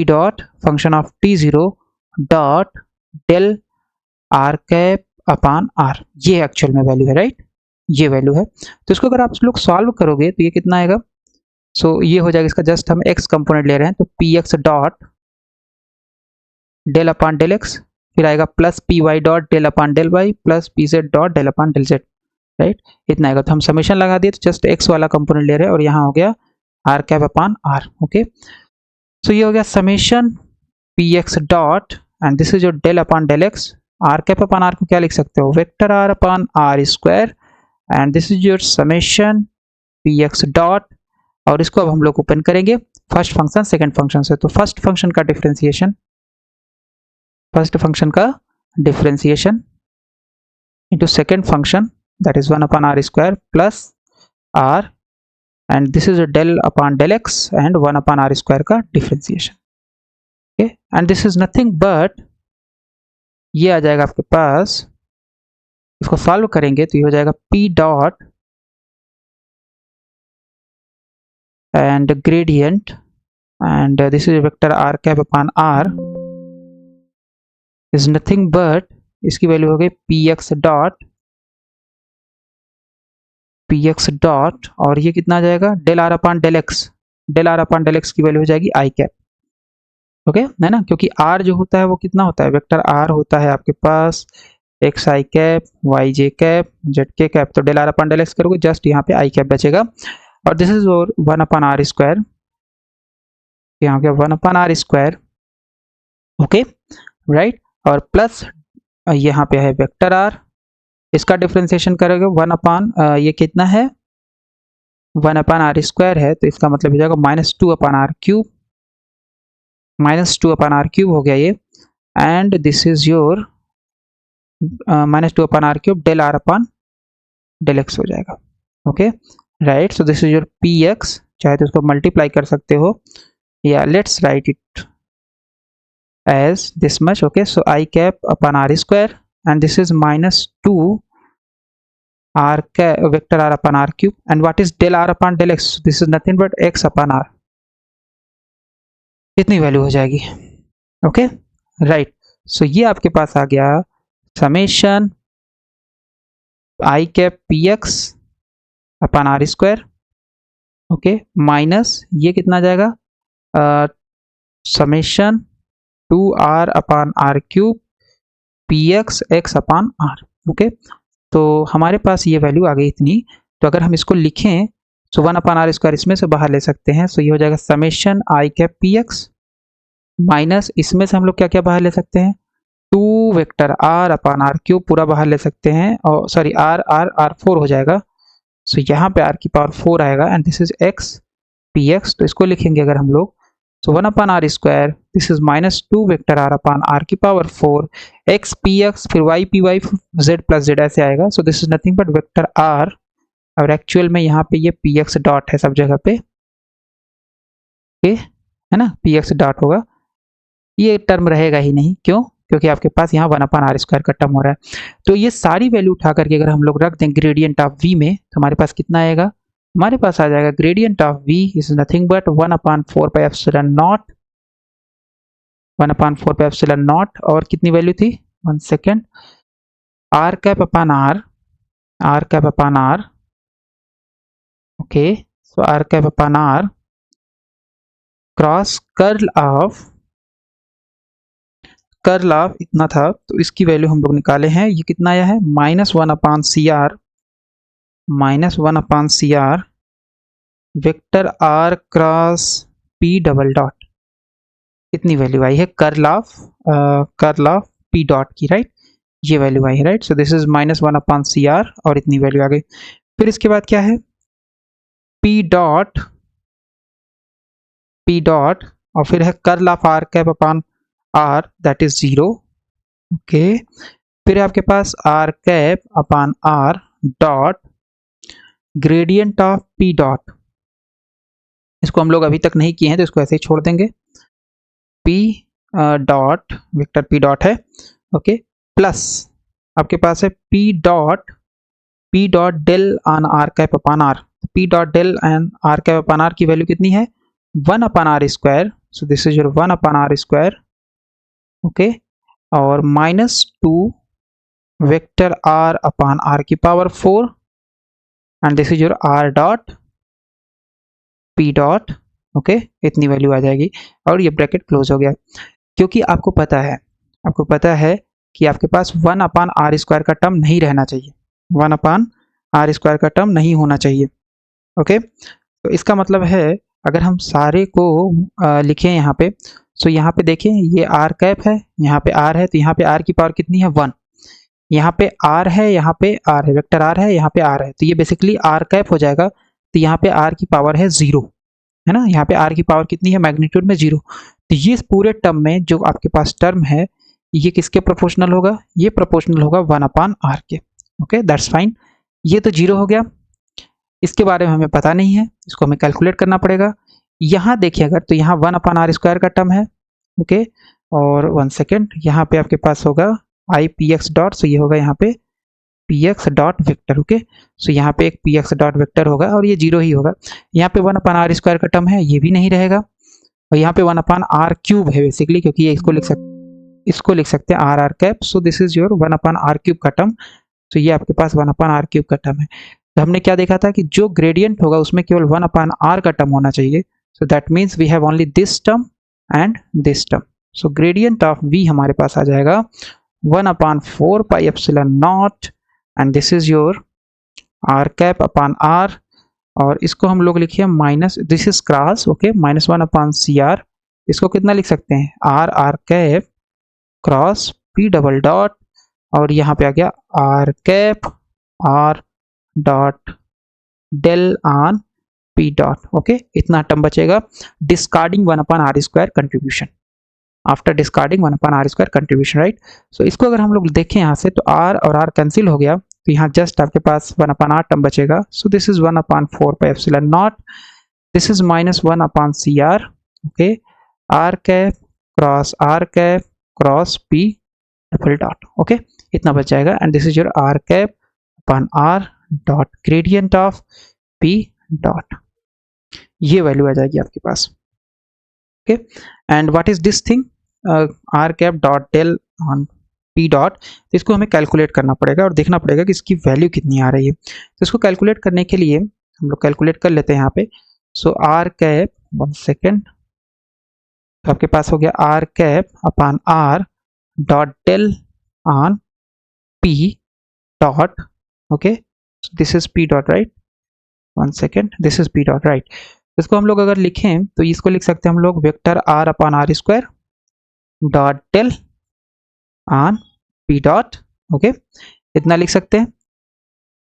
dot function of t0 dot del r cap upon r, ये एक्चुअल में वैल्यू है, राइट, ये वैल्यू है। तो इसको अगर आप लोग सॉल्व करोगे तो ये कितना आएगा, सो ये हो जाएगा, इसका जस्ट हम x कंपोनेंट ले रहे हैं तो px dot del upon del x, फिर आएगा plus py dot del upon del y plus pz dot del upon del z, right, इतना आएगा। तो हम समेशन लगा दिए तो जस्ट x वाला कंपोनेंट ले रहे हैं और यहाँ हो गया r cap upon r, okay. So ये हो गया summation px dot and this is your del upon del x. R cap upon r को क्या लिख सकते हो, vector r upon r square, and this is your summation px dot, और इसको अब हम लोग ओपन करेंगे फर्स्ट फंक्शन सेकंड फंक्शन से। तो फर्स्ट फंक्शन का differentiation into second function, that is 1 upon r square plus r, and this is a del upon del x and 1 upon r square का differentiation, okay, and this is nothing but ये आ जाएगा आपके पास, इसको सॉल्व करेंगे तो ये हो जाएगा p dot and gradient, and this is vector r cap upon r is nothing but, इसकी वैल्यू हो गई px डॉट और ये कितना आ जाएगा del r upon del x की वैल्यू हो जाएगी i cap। ओके है ना, क्योंकि r जो होता है वो कितना होता है, वेक्टर r होता है आपके पास x I cap Y J cap Z K cap, तो del r upon del x करोगे जस्ट यहाँ पे i कैप बचेगा और दिस इज और 1 upon r स्क्वायर, यहाँ पे 1 upon r square. Okay right, और प्लस यहाँ पे है वेक्टर r, इसका डिफरेंशिएशन करोगे 1 upon ये कितना है 1 upon r स्क्वायर है, तो इसका मतलब हो जाएगा -2 upon r cube, -2 upon r cube हो गया ये, and this is your -2 upon r cube del r upon del x हो जाएगा। Okay right, so this is your px, चाहे तो इसको मल्टीप्लाई कर सकते हो या let's write it as this much. Okay, so i cap upon r square and this is -2 r cap vector r upon r cube, and what is del r upon del x, this is nothing but x upon r, इतनी वैल्यू हो जाएगी। ओके राइट, सो ये आपके पास आ गया summation i cap px upon r square, okay minus ये कितना जाएगा summation 2r upon r cube px x upon r। Okay, तो हमारे पास ये वैल्यू आ गई इतनी, तो अगर हम इसको लिखें तो 1 upon r स्क्वायर इसमें से बाहर ले सकते हैं, सो ये हो जाएगा summation i cap px minus इसमें से हम लोग क्या क्या बाहर ले सकते हैं 2 vector r upon r cube पूरा बाहर ले सकते हैं, और सॉरी r 4 हो जाएगा, सो यहाँ पे r की पावर 4 आएगा and this is x px, तो इसको लिखेंगे अगर हम लोग so 1 upon r square, this is -2 vector r upon r की पावर 4 x px, फिर y py z plus z ऐसे आएगा, सो this is nothing but vector r, और एक्चुअल में यहाँ पे ये px डॉट है सब जगह पे, ओके है ना, px डॉट होगा, ये टर्म रहेगा ही नहीं, क्यों, क्योंकि आपके पास यहाँ 1 upon r स्क्वायर का टर्म हो रहा है। तो ये सारी वैल्यू उठा करके अगर हम लोग रख दें ग्रेडियंट ऑफ v में, तो हमारे पास कितना आएगा, हमारे पास आ जाएगा gradient of v is nothing but 1 upon 4 pi epsilon not, 1 upon 4 pi epsilon not, और कितनी वैल्यू थी 1 second, r cap upon r, okay so r cap upon r cross curl of इतना था, तो इसकी वैल्यू हम लोग निकाले हैं, ये कितना आया है -1 upon cr vector r cross p double dot, इतनी वैल्यू आई है कर्ल ऑफ p डॉट की, राइट, ये वैल्यू आई है, right, so this is -1 upon cr और इतनी वैल्यू आ गई। फिर इसके बाद क्या है p डॉट और फिर है curl of r cap upon r that is 0, okay, फिर आपके पास r cap upon r dot gradient of p dot, इसको हम लोग अभी तक नहीं किए हैं तो इसको ऐसे ही छोड़ देंगे, p dot vector p dot है, ओके, प्लस आपके पास है p dot del on r cap upon r, p dot del and r cap upon r की वैल्यू कितनी है 1 upon r square, so this is your 1 upon r square, okay, और -2 वेक्टर r अपॉन r की power 4 and this is your r dot p dot, okay, इतनी वैल्यू आ जाएगी और ये ब्रैकेट क्लोज हो गया, क्योंकि आपको पता है कि आपके पास 1 upon r स्क्वायर का टर्म नहीं रहना चाहिए, 1 upon r स्क्वायर का टर्म नहीं होना चाहिए, ओके, तो इसका मतलब है अगर हम सारे को लिखें यहाँ पे, सो यहाँ पे देखें ये r कैप है, यहाँ पे r है, तो यहाँ पे r की पावर कितनी है 1, यहाँ पे r है, यहाँ पे r है, वेक्टर r है, यहाँ पे r है, तो ये बेसिकली r कैप हो जाएगा, तो यहाँ पे r की पावर है 0, है ना, यहाँ पे r की पावर कितनी है मैग्नीट्यूड में 0, तो ये पूरे टर्म में जो आपके पास टर्म है ये किसके प्रोपोर्शनल होगा, ये प्रोपोर्शनल होगा 1 upon r के, ओके दैट्स फाइन, ये तो 0 हो गया, इसके बारे में हमें पता नहीं है, इसको हमें कैलकुलेट करना पड़ेगा। यहाँ देखिए अगर तो यहाँ 1 upon r स्क्वायर का टर्म है, ओके, और 1 सेकेंड यहाँ पे आपके पास होगा i px डॉट, सो ये होगा यहाँ पे p x dot vector. Okay, so यहाँ पे एक पी एक्स डॉट वेक्टर होगा और ये 0 ही होगा। यहाँ पे 1/r स्क्वायर का टर्म है, ये भी नहीं रहेगा, और यहाँ पे 1/r क्यूब है बेसिकली, क्योंकि ये इसको लिख सकते हैं r are cap. So this is your 1/r cube का टर्म। तो ये आपके पास 1/r क्यूब का टर्म है। तो हमने क्या देखा था कि जो ग्रेडियंट होगा उसमें केवल 1/r का टर्म होना चाहिए। So that means we have only this term and this term. So gradient of v हमारे पास आ जाएगा 1/4 pi epsilon naught, and this is your r cap upon r, और इसको हम लोग लिखिए minus, this is cross, okay, -1/cr। इसको कितना लिख सकते हैं, r cap cross p double dot, और यहाँ पे आ गया r cap r dot del on p dot. Okay, इतना टर्म बचेगा discarding 1/r square contribution, after discarding 1/r square contribution, right. So इसको अगर हम लोग देखें यहाँ से तो r और r कैंसिल हो गया, तो यहाँ जस्ट आपके पास 1/r टर्म बचेगा। So this is 1/4 pi epsilon naught, this is -1/cr, okay, r cap cross p double dot. Okay, इतना बच जाएगा, and this is your r cap upon r dot gradient of p dot. ये वैल्यू आ जाएगी आपके पास। Okay, and what is this thing, r cap dot del on p dot. तो इसको हमें कैलकुलेट करना पड़ेगा और देखना पड़ेगा कि इसकी वैल्यू कितनी आ रही है। तो इसको कैलकुलेट करने के लिए हम लोग कैलकुलेट कर लेते हैं यहाँ पे। सो r कैप, 1 सेकेंड, तो आपके पास हो गया r cap upon r dot del on p dot, okay, this is p dot, right, 1 second, this is p dot, right. इसको हम लोग अगर लिखें तो इसको लिख सकते हैं हम लोग vector r upon r square dot del on p dot. Okay, इतना लिख सकते हैं।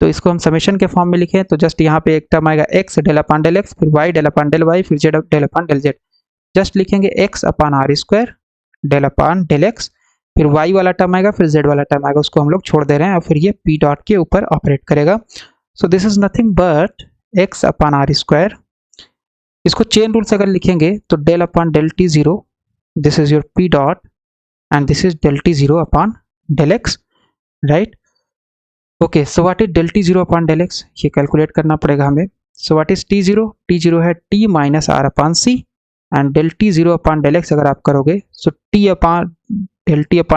तो इसको हम समेशन के फॉर्म में लिखें तो जस्ट यहाँ पे एक टर्म आएगा x del upon del x, फिर y del upon del y, फिर z del upon del z। Just लिखेंगे x upon r square del upon del x, फिर y वाला टर्म आएगा, फिर z वाला टर्म आएगा, उसको हम लोग छोड़ दे रहे हैं, और फिर ये p डॉट के ऊपर ऑपरेट करेगा। So this is nothing but x upon r square. इसको चेन रूल से अगर लिखेंगे तो del upon del t zero, this is your p dot, and this is del t zero upon del x, right. Okay, so what is del t zero upon del x, ये कैलकुलेट करना पड़ेगा हमें। So what is t zero, t zero है t minus r upon c, and del t zero upon del x अगर आप करोगे so t upon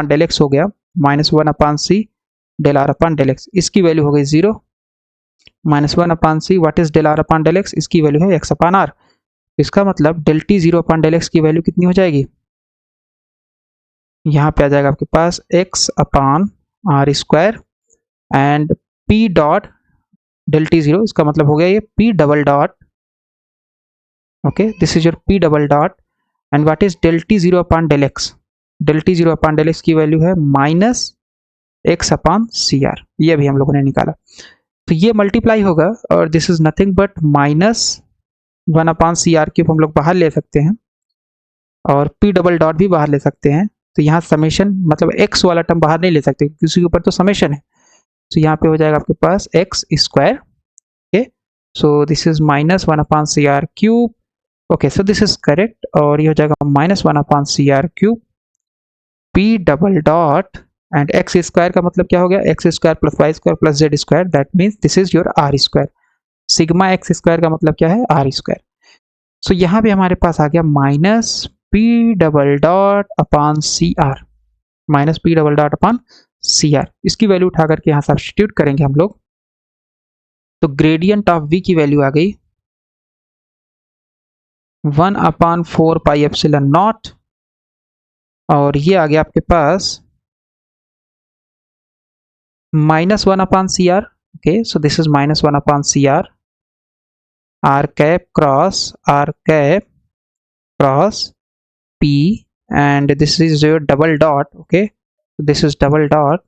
del x हो गया -1/c del r upon del x, इसकी वैल्यू हो गई 0, -1/c, what is del r upon del x, इसकी वैल्यू है x अपॉन r। इसका मतलब del t zero upon del x की वैल्यू कितनी हो जाएगी, यहाँ पे आ जाएगा आपके पास x upon r square and p dot del t zero, इसका मतलब हो गया ये p double dot, okay, this is your p double dot, and what is del t zero upon del x, del t zero upon del x की वैल्यू है -x अपॉन cr, ये भी हम लोगों ने निकाला। तो ये मल्टीप्लाई होगा और this is nothing but -1/cr cube हम लोग बाहर ले सकते हैं, और p डबल डॉट भी बाहर ले सकते हैं। तो यहाँ समेशन मतलब x वाला टर्म बाहर नहीं ले सकते क्योंकि के ऊपर तो समेशन है। तो यहाँ पे हो जाएगा आपके पास x square, okay, so this is -1/cr cube, okay, so this is correct, और ये हो जाएगा -1/cr cube p double dot, and x square का मतलब क्या हो गया, x square plus y square plus z square, that means this is your r square. Sigma x square का मतलब क्या है, r स्क्वायर। सो यहाँ पे हमारे पास आ गया -p double dot upon cr, -p double dot upon cr। इसकी वैल्यू उठा करके यहाँ सब्स्टिट्यूट करेंगे हम लोग, तो ग्रेडियंट ऑफ v की वैल्यू आ गई 1/4 पाई एप्सिलॉन नॉट, और ये आ गया आपके पास -1/cr, okay, so this is -1/cr, r cap cross p, and this is your double dot, okay, this is double dot,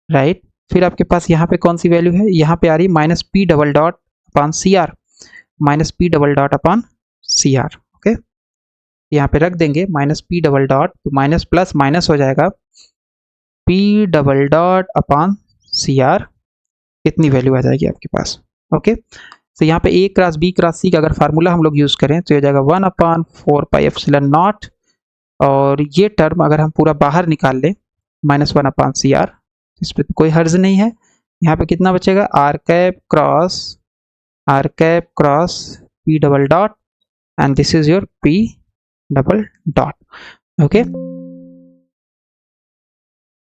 right। फिर आपके पास यहाँ पे कौन सी वैल्यू है, यहाँ पे आ रही है -p double dot upon cr, -p double dot upon cr, okay, यहाँ पे रख देंगे -p डबल डॉट, तो माइनस प्लस माइनस हो जाएगा p double dot upon cr, इतनी वैल्यू आ जाएगी आपके पास, ओके। तो यहाँ पे a cross b cross c का अगर फार्मूला हम लोग यूज करें तो ये हो जाएगा 1/4 पाई एप्सिलॉन नॉट, और ये टर्म अगर हम पूरा बाहर निकाल लें -1/cr, इस पर कोई हर्ज नहीं है। यहाँ पे कितना बचेगा, are cap cross P double dot and this is your p double dot. Okay.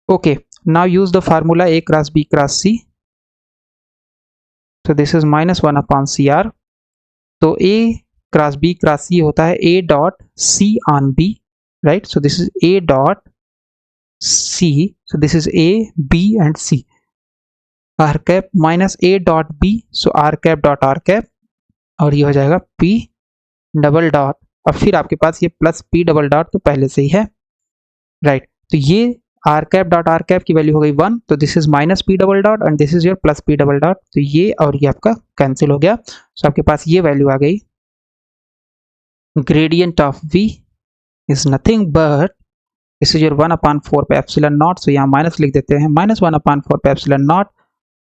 Okay, now use the formula A cross B cross C. So this is minus 1 upon CR. तो A cross B cross C होता है A dot C on B, right? So this is A dot C. So this is A, B and C. R cap minus A dot B. So R cap dot R cap. और ये हो जाएगा P डबल डॉट. और फिर आपके पास ये प्लस P डबल डॉट तो पहले से ही है, राइट. तो ये r cap dot r cap की वैल्यू हो गई 1. तो this is minus p double dot and this is your plus p double dot. तो ये और ये आपका कैंसिल हो गया. सो आपके पास ये वैल्यू आ गई. Gradient of v is nothing but this is your 1 upon 4 pi epsilon not. सो यहाँ माइनस लिख देते हैं, minus 1 upon 4 pi epsilon naught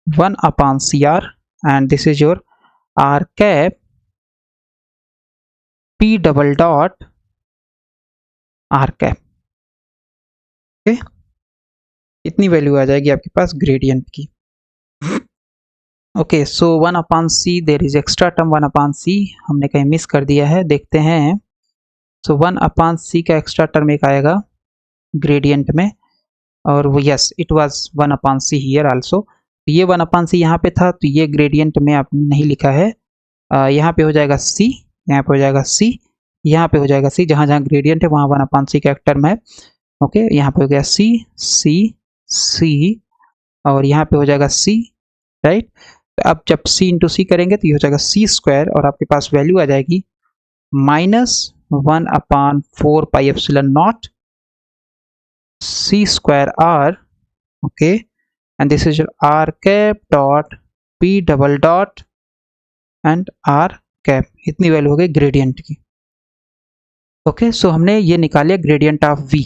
1 upon C r and this is your are cap p double dot r cap. इतनी वैल्यू आ जाएगी आपके पास ग्रेडियंट की. Okay, so 1 upon c, there is extra term 1 upon c, हमने कहीं मिस कर दिया है, देखते हैं. सो 1 अपॉन सी का एक्स्ट्रा टर्म एक आएगा ग्रेडियंट में, और वो yes it was 1 upon see here also. ये 1 अपॉन सी यहाँ पे था, तो ये ग्रेडियंट में आपने नहीं लिखा है. यहाँ पे हो जाएगा सी, यहाँ पे हो जाएगा सी, यहाँ पे हो जाएगा सी. जहाँ जहाँ ग्रेडियंट है वहाँ 1 अपॉन सी का एक टर्म है. ओके, यहाँ पे हो गया सी सी सी और यहाँ पे हो जाएगा सी, राइट. तो अब जब सी इंटू सी करेंगे तो ये हो जाएगा सी स्क्वायर और आपके पास वैल्यू आ जाएगी minus 1 upon 4 pi epsilon naught c square r. Okay, and this is are cap dot P double dot and r cap. इतनी वैल्यू हो गई ग्रेडियंट की. ओके, सो हमने ये निकालिया gradient of v.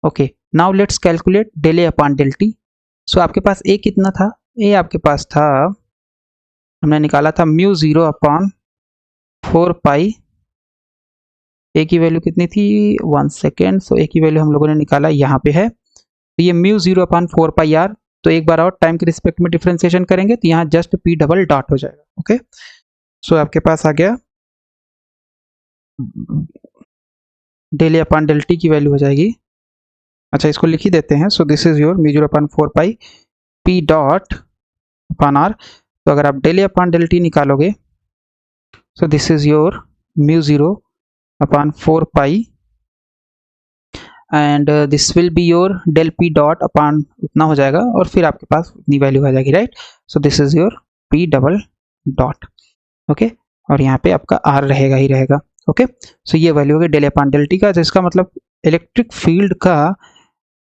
Okay, now let's calculate del a upon del t. So आपके पास ए कितना था, ए आपके पास था, हमने निकाला था म्यू 0 अपॉन 4 पाई. ए की वैल्यू कितनी थी, 1 सेकेंड. सो ए की वैल्यू हम लोगों ने निकाला यहाँ पे है. तो ये म्यू 0 अपॉन 4 पाई आर. तो एक बार और टाइम के रिस्पेक्ट में डिफ्रेंसिएशन करेंगे तो यहाँ जस्ट पी डबल डॉट हो जाएगा. ओके, सो आपके पास आ गया del a upon del t की वैल्यू हो जाएगी. अच्छा, इसको लिख ही देते हैं. So this is your mu 0 upon 4 pi p dot upon r. तो अगर आप del a upon del t निकालोगे, so this is your mu 0 upon 4 pi and this will be your del p dot upon उतना हो जाएगा और फिर आपके पास उतनी वैल्यू आ जाएगी, right. So this is your p double dot. Okay, और यहाँ पे आपका आर रहेगा ही रहेगा. ओके, सो ये वैल्यू होगी डेल अपॉन डेल टी का, जिसका मतलब इलेक्ट्रिक फील्ड का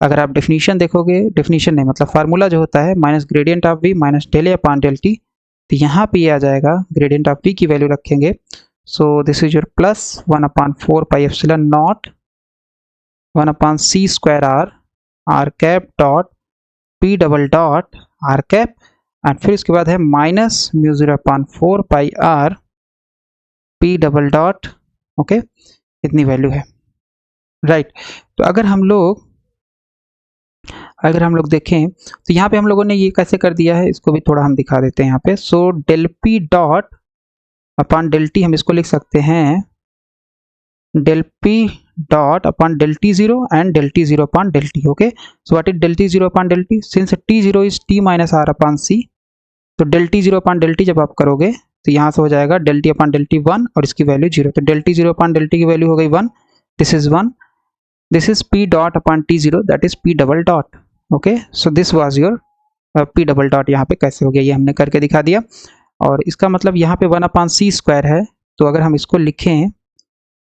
अगर आप डेफिनेशन देखोगे, डेफिनेशन नहीं मतलब फार्मूला जो होता है minus gradient of v minus del upon del t. तो यहाँ पे ये आ जाएगा ग्रेडियंट ऑफ वी की वैल्यू रखेंगे. So this is your plus 1 upon 4 pi epsilon naught 1 upon c square r are cap dot P double dot r cap and फिर इसके बाद है minus mu 0 upon 4 pi r p double dot. Okay, इतनी वैल्यू है, राइट. तो अगर हम लोग देखें तो यहाँ पे हम लोगों ने ये कैसे कर दिया है, इसको भी थोड़ा हम दिखा देते हैं यहाँ पे. So del p dot upon del t हम इसको लिख सकते हैं del p dot upon del t 0 and del t 0 upon del T. Okay, so what is del t 0 upon del t, since t 0 is t minus r upon c. तो del t 0 upon del t जब आप करोगे तो यहाँ से हो जाएगा del t upon del t 1 और इसकी वैल्यू 0. तो del t 0 upon del t की वैल्यू हो गई 1. This is 1. This is p dot upon t 0 that is p double dot. Okay, so this was your p double dot. यहाँ पे कैसे हो गया ये हमने करके दिखा दिया. और इसका मतलब यहाँ पे 1 अपॉन सी स्क्वायर है. तो अगर हम इसको लिखें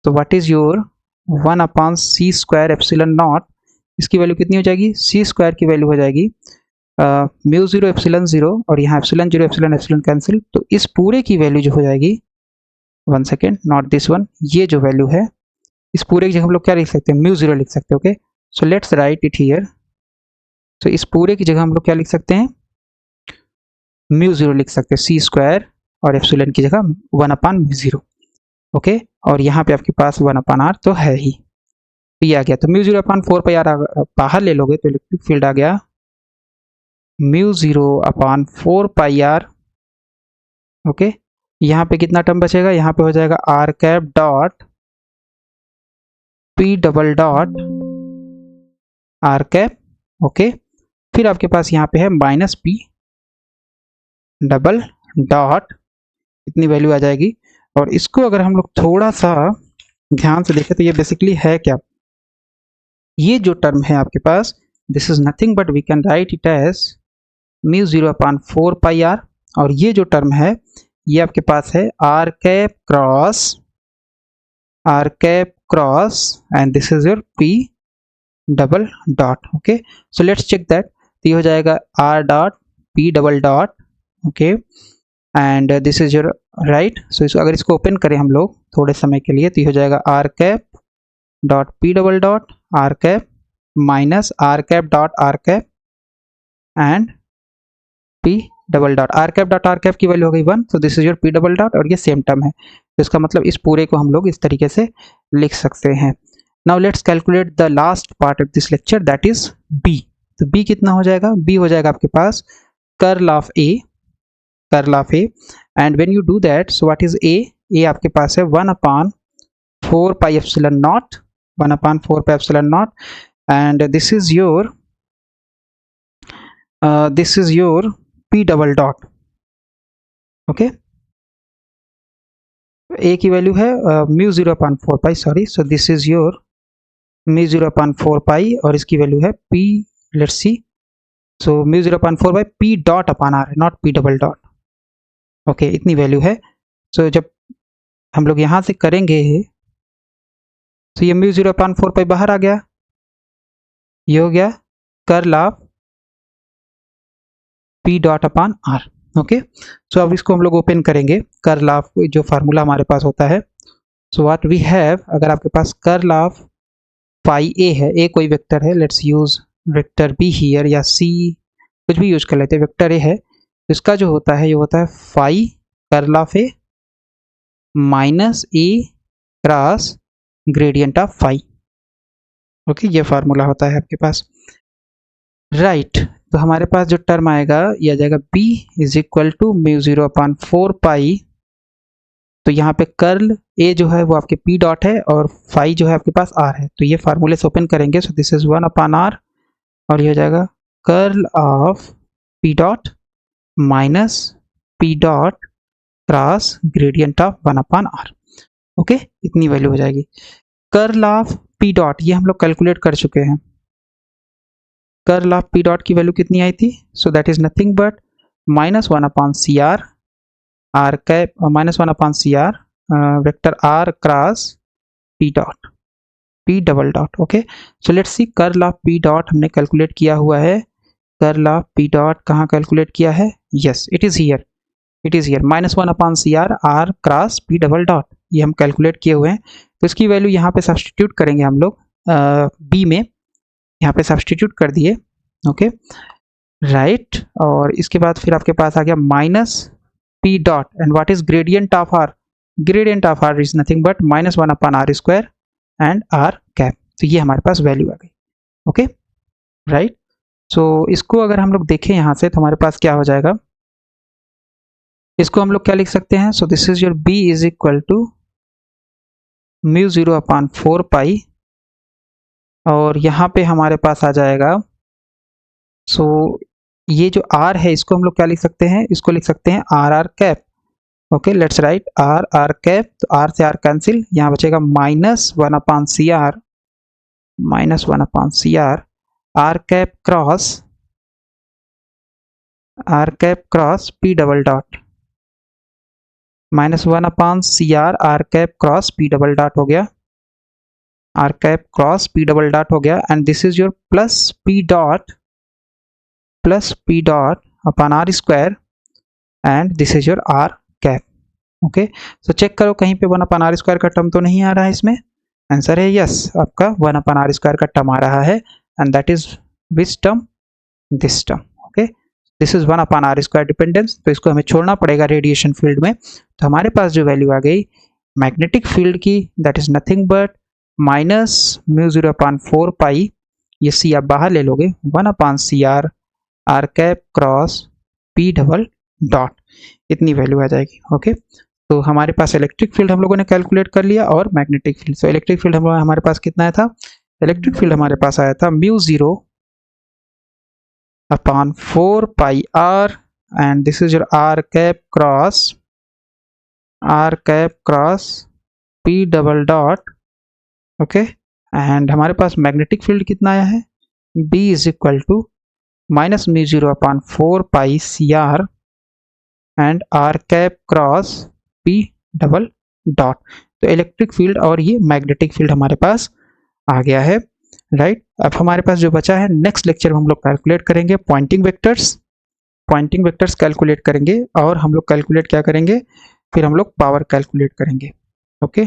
तो what is your 1 upon c square epsilon naught, इसकी वैल्यू कितनी हो जाएगी, सी स्क्वायर की वैल्यू हो जाएगी म्यू 0 एप्सिलॉन 0 और यहाँ एप्सिलॉन 0 एप्सिलॉन एप्सिलॉन कैंसिल. तो इस पूरे की वैल्यू जो हो जाएगी, 1 सेकेंड, नॉट दिस वन, ये जो वैल्यू है इस पूरे की जगह हम लोग क्या लिख सकते हैं, म्यू 0 लिख सकते हैं. Okay, so let's write it here. तो इस पूरे की जगह हम लोग क्या लिख सकते हैं, म्यू 0 लिख सकते हैं, सी स्क्वायर और एप्सिलॉन की जगह 1 अपॉन म्यू 0. ओके, और यहाँ पे आपके पास 1 अपॉन आर तो है ही. तो ये आ गया. तो म्यू 0 अपॉन 4 पाई आर बाहर ले लोगे तो इलेक्ट्रिक फील्ड आ गया म्यू 0/4πr। ओके, यहाँ पे कितना टर्म बचेगा, यहाँ पे हो जाएगा r cap dot P double dot r cap. Okay, फिर आपके पास यहाँ पे है माइनस पी डबल डॉट, इतनी वैल्यू आ जाएगी। और इसको अगर हम लोग थोड़ा सा ध्यान से देखें तो ये बेसिकली है क्या, ये जो टर्म है आपके पास, this is nothing but we can write it as mu 0/4πr। और ये जो टर्म है ये आपके पास है r cap cross and this is your p double dot. Okay, so let's check that. तो ये हो जाएगा r dot P double dot. Okay, and this is your right. So अगर इसको ओपन करें हम लोग थोड़े समय के लिए तो ये हो जाएगा r cap dot P double dot r cap minus are cap dot r cap and p double dot r cap की वैल्यू हो गई 1। So this is your p double dot और ये सेम टर्म है, तो इसका मतलब इस पूरे को हम लोग इस तरीके से लिख सकते हैं। Now let's calculate the last part of this lecture, that is b. तो बी कितना हो जाएगा, बी हो जाएगा आपके पास curl of a and when you do that, so what is a आपके पास है 1/4π epsilon naught, 1/4π epsilon naught and this is your p double dot. Okay, a की वैल्यू है mu 0/4π, sorry, so this is your mu 0/4π और इसकी वैल्यू है p, let's see, so mu 0/4π p dot upon r, not p double dot. Okay, इतनी वैल्यू है। सो जब हम लोग यहाँ से करेंगे तो ये म्यू 0/4π बाहर आ गया, ये हो गया curl of p dot upon are. Okay, so अब इसको हम लोग ओपन करेंगे, कर्ल ऑफ जो फार्मूला हमारे पास होता है। सो व्हाट वी हैव, अगर आपके पास कर्ल ऑफ फाई ए है, ए कोई वेक्टर है, let's use vector be here या सी, कुछ भी यूज कर लेते हैं, वेक्टर ए है, इसका जो होता है ये होता है phi curl of a minus a cross gradient of phi. Okay, ये फार्मूला होता है आपके पास, राइट। तो हमारे पास जो टर्म आएगा ये आ जाएगा b is equal to mu 0/4π। तो यहाँ पे कर्ल a जो है वो आपके p डॉट है और फाई जो है आपके पास r है, तो ये फार्मूले से ओपन करेंगे। सो दिस इज 1/r और ये हो जाएगा curl of p dot minus p dot cross gradient of 1/r। Okay, इतनी वैल्यू हो जाएगी। कर्ल ऑफ p डॉट ये हम लोग कैलकुलेट कर चुके हैं, कर्ल ऑफ पी डॉट की वैल्यू कितनी आई थी, so that is nothing but -1/CR r cap -1/CR vector are cross p डॉट P double dot. Okay, so let's see curl of p dot हमने कैलकुलेट किया हुआ है, कर्ल ऑफ पी डॉट कहाँ कैलकुलेट किया है, yes it is here, -1/CR r cross P double dot, ये हम कैलकुलेट किए हुए हैं। तो इसकी वैल्यू यहाँ पे सब्सटीट्यूट करेंगे हम लोग बी में, यहाँ पे सब्सटीट्यूट कर दिए। ओके, राइट, और इसके बाद फिर आपके पास आ गया minus p dot and what is gradient of r, gradient of r is nothing but -1/r² and r cap. तो ये हमारे पास वैल्यू आ गई। Okay, right. सो इसको अगर हम लोग देखें यहाँ से तो हमारे पास क्या हो जाएगा, इसको हम लोग क्या लिख सकते हैं, so this is your b is equal to mu 0/4π और यहाँ पे हमारे पास आ जाएगा, सो ये जो r है इसको हम लोग क्या लिख सकते हैं, इसको लिख सकते हैं r cap. Okay, let's write r cap, तो r से r कैंसिल, यहाँ बचेगा -1/CR r cap cross p double dot, -1/CR r cap cross p double dot हो गया, r cap cross p double dot हो गया and this is your plus p dot upon r² and this is your r cap. Okay, so check करो कहीं पे 1/r² का टर्म तो नहीं आ रहा है इसमें, आंसर है यस, आपका 1/r² का टर्म आ रहा है and that is which term, this term. Okay, this is 1/r² dependence, तो इसको हमें छोड़ना पड़ेगा रेडिएशन फील्ड में। तो हमारे पास जो वैल्यू आ गई मैग्नेटिक फील्ड की, that is nothing but -mu 0/4π, ये सी आप बाहर ले लोगे, 1/CR r cap cross P double dot, इतनी वैल्यू आ जाएगी। ओके, तो हमारे पास इलेक्ट्रिक फील्ड हम लोगों ने कैलकुलेट कर लिया और magnetic field. So electric field हमारे पास कितना आया था? इलेक्ट्रिक फील्ड हमारे पास आया था μ0 upon 4 pi r, and this is your r cap cross p double dot. Okay, and हमारे पास मैग्नेटिक फील्ड कितना आया है? B is equal to minus μ0 upon 4 pi cr and r cap cross p double dot. तो इलेक्ट्रिक फील्ड और ये मैग्नेटिक फील्ड हमारे पास आ गया है, राइट। अब हमारे पास जो बचा है, नेक्स्ट लेक्चर में हम लोग कैलकुलेट करेंगे पॉइंटिंग वेक्टर्स कैलकुलेट करेंगे, और हम लोग कैलकुलेट क्या करेंगे, फिर हम लोग पावर कैलकुलेट करेंगे। ओके।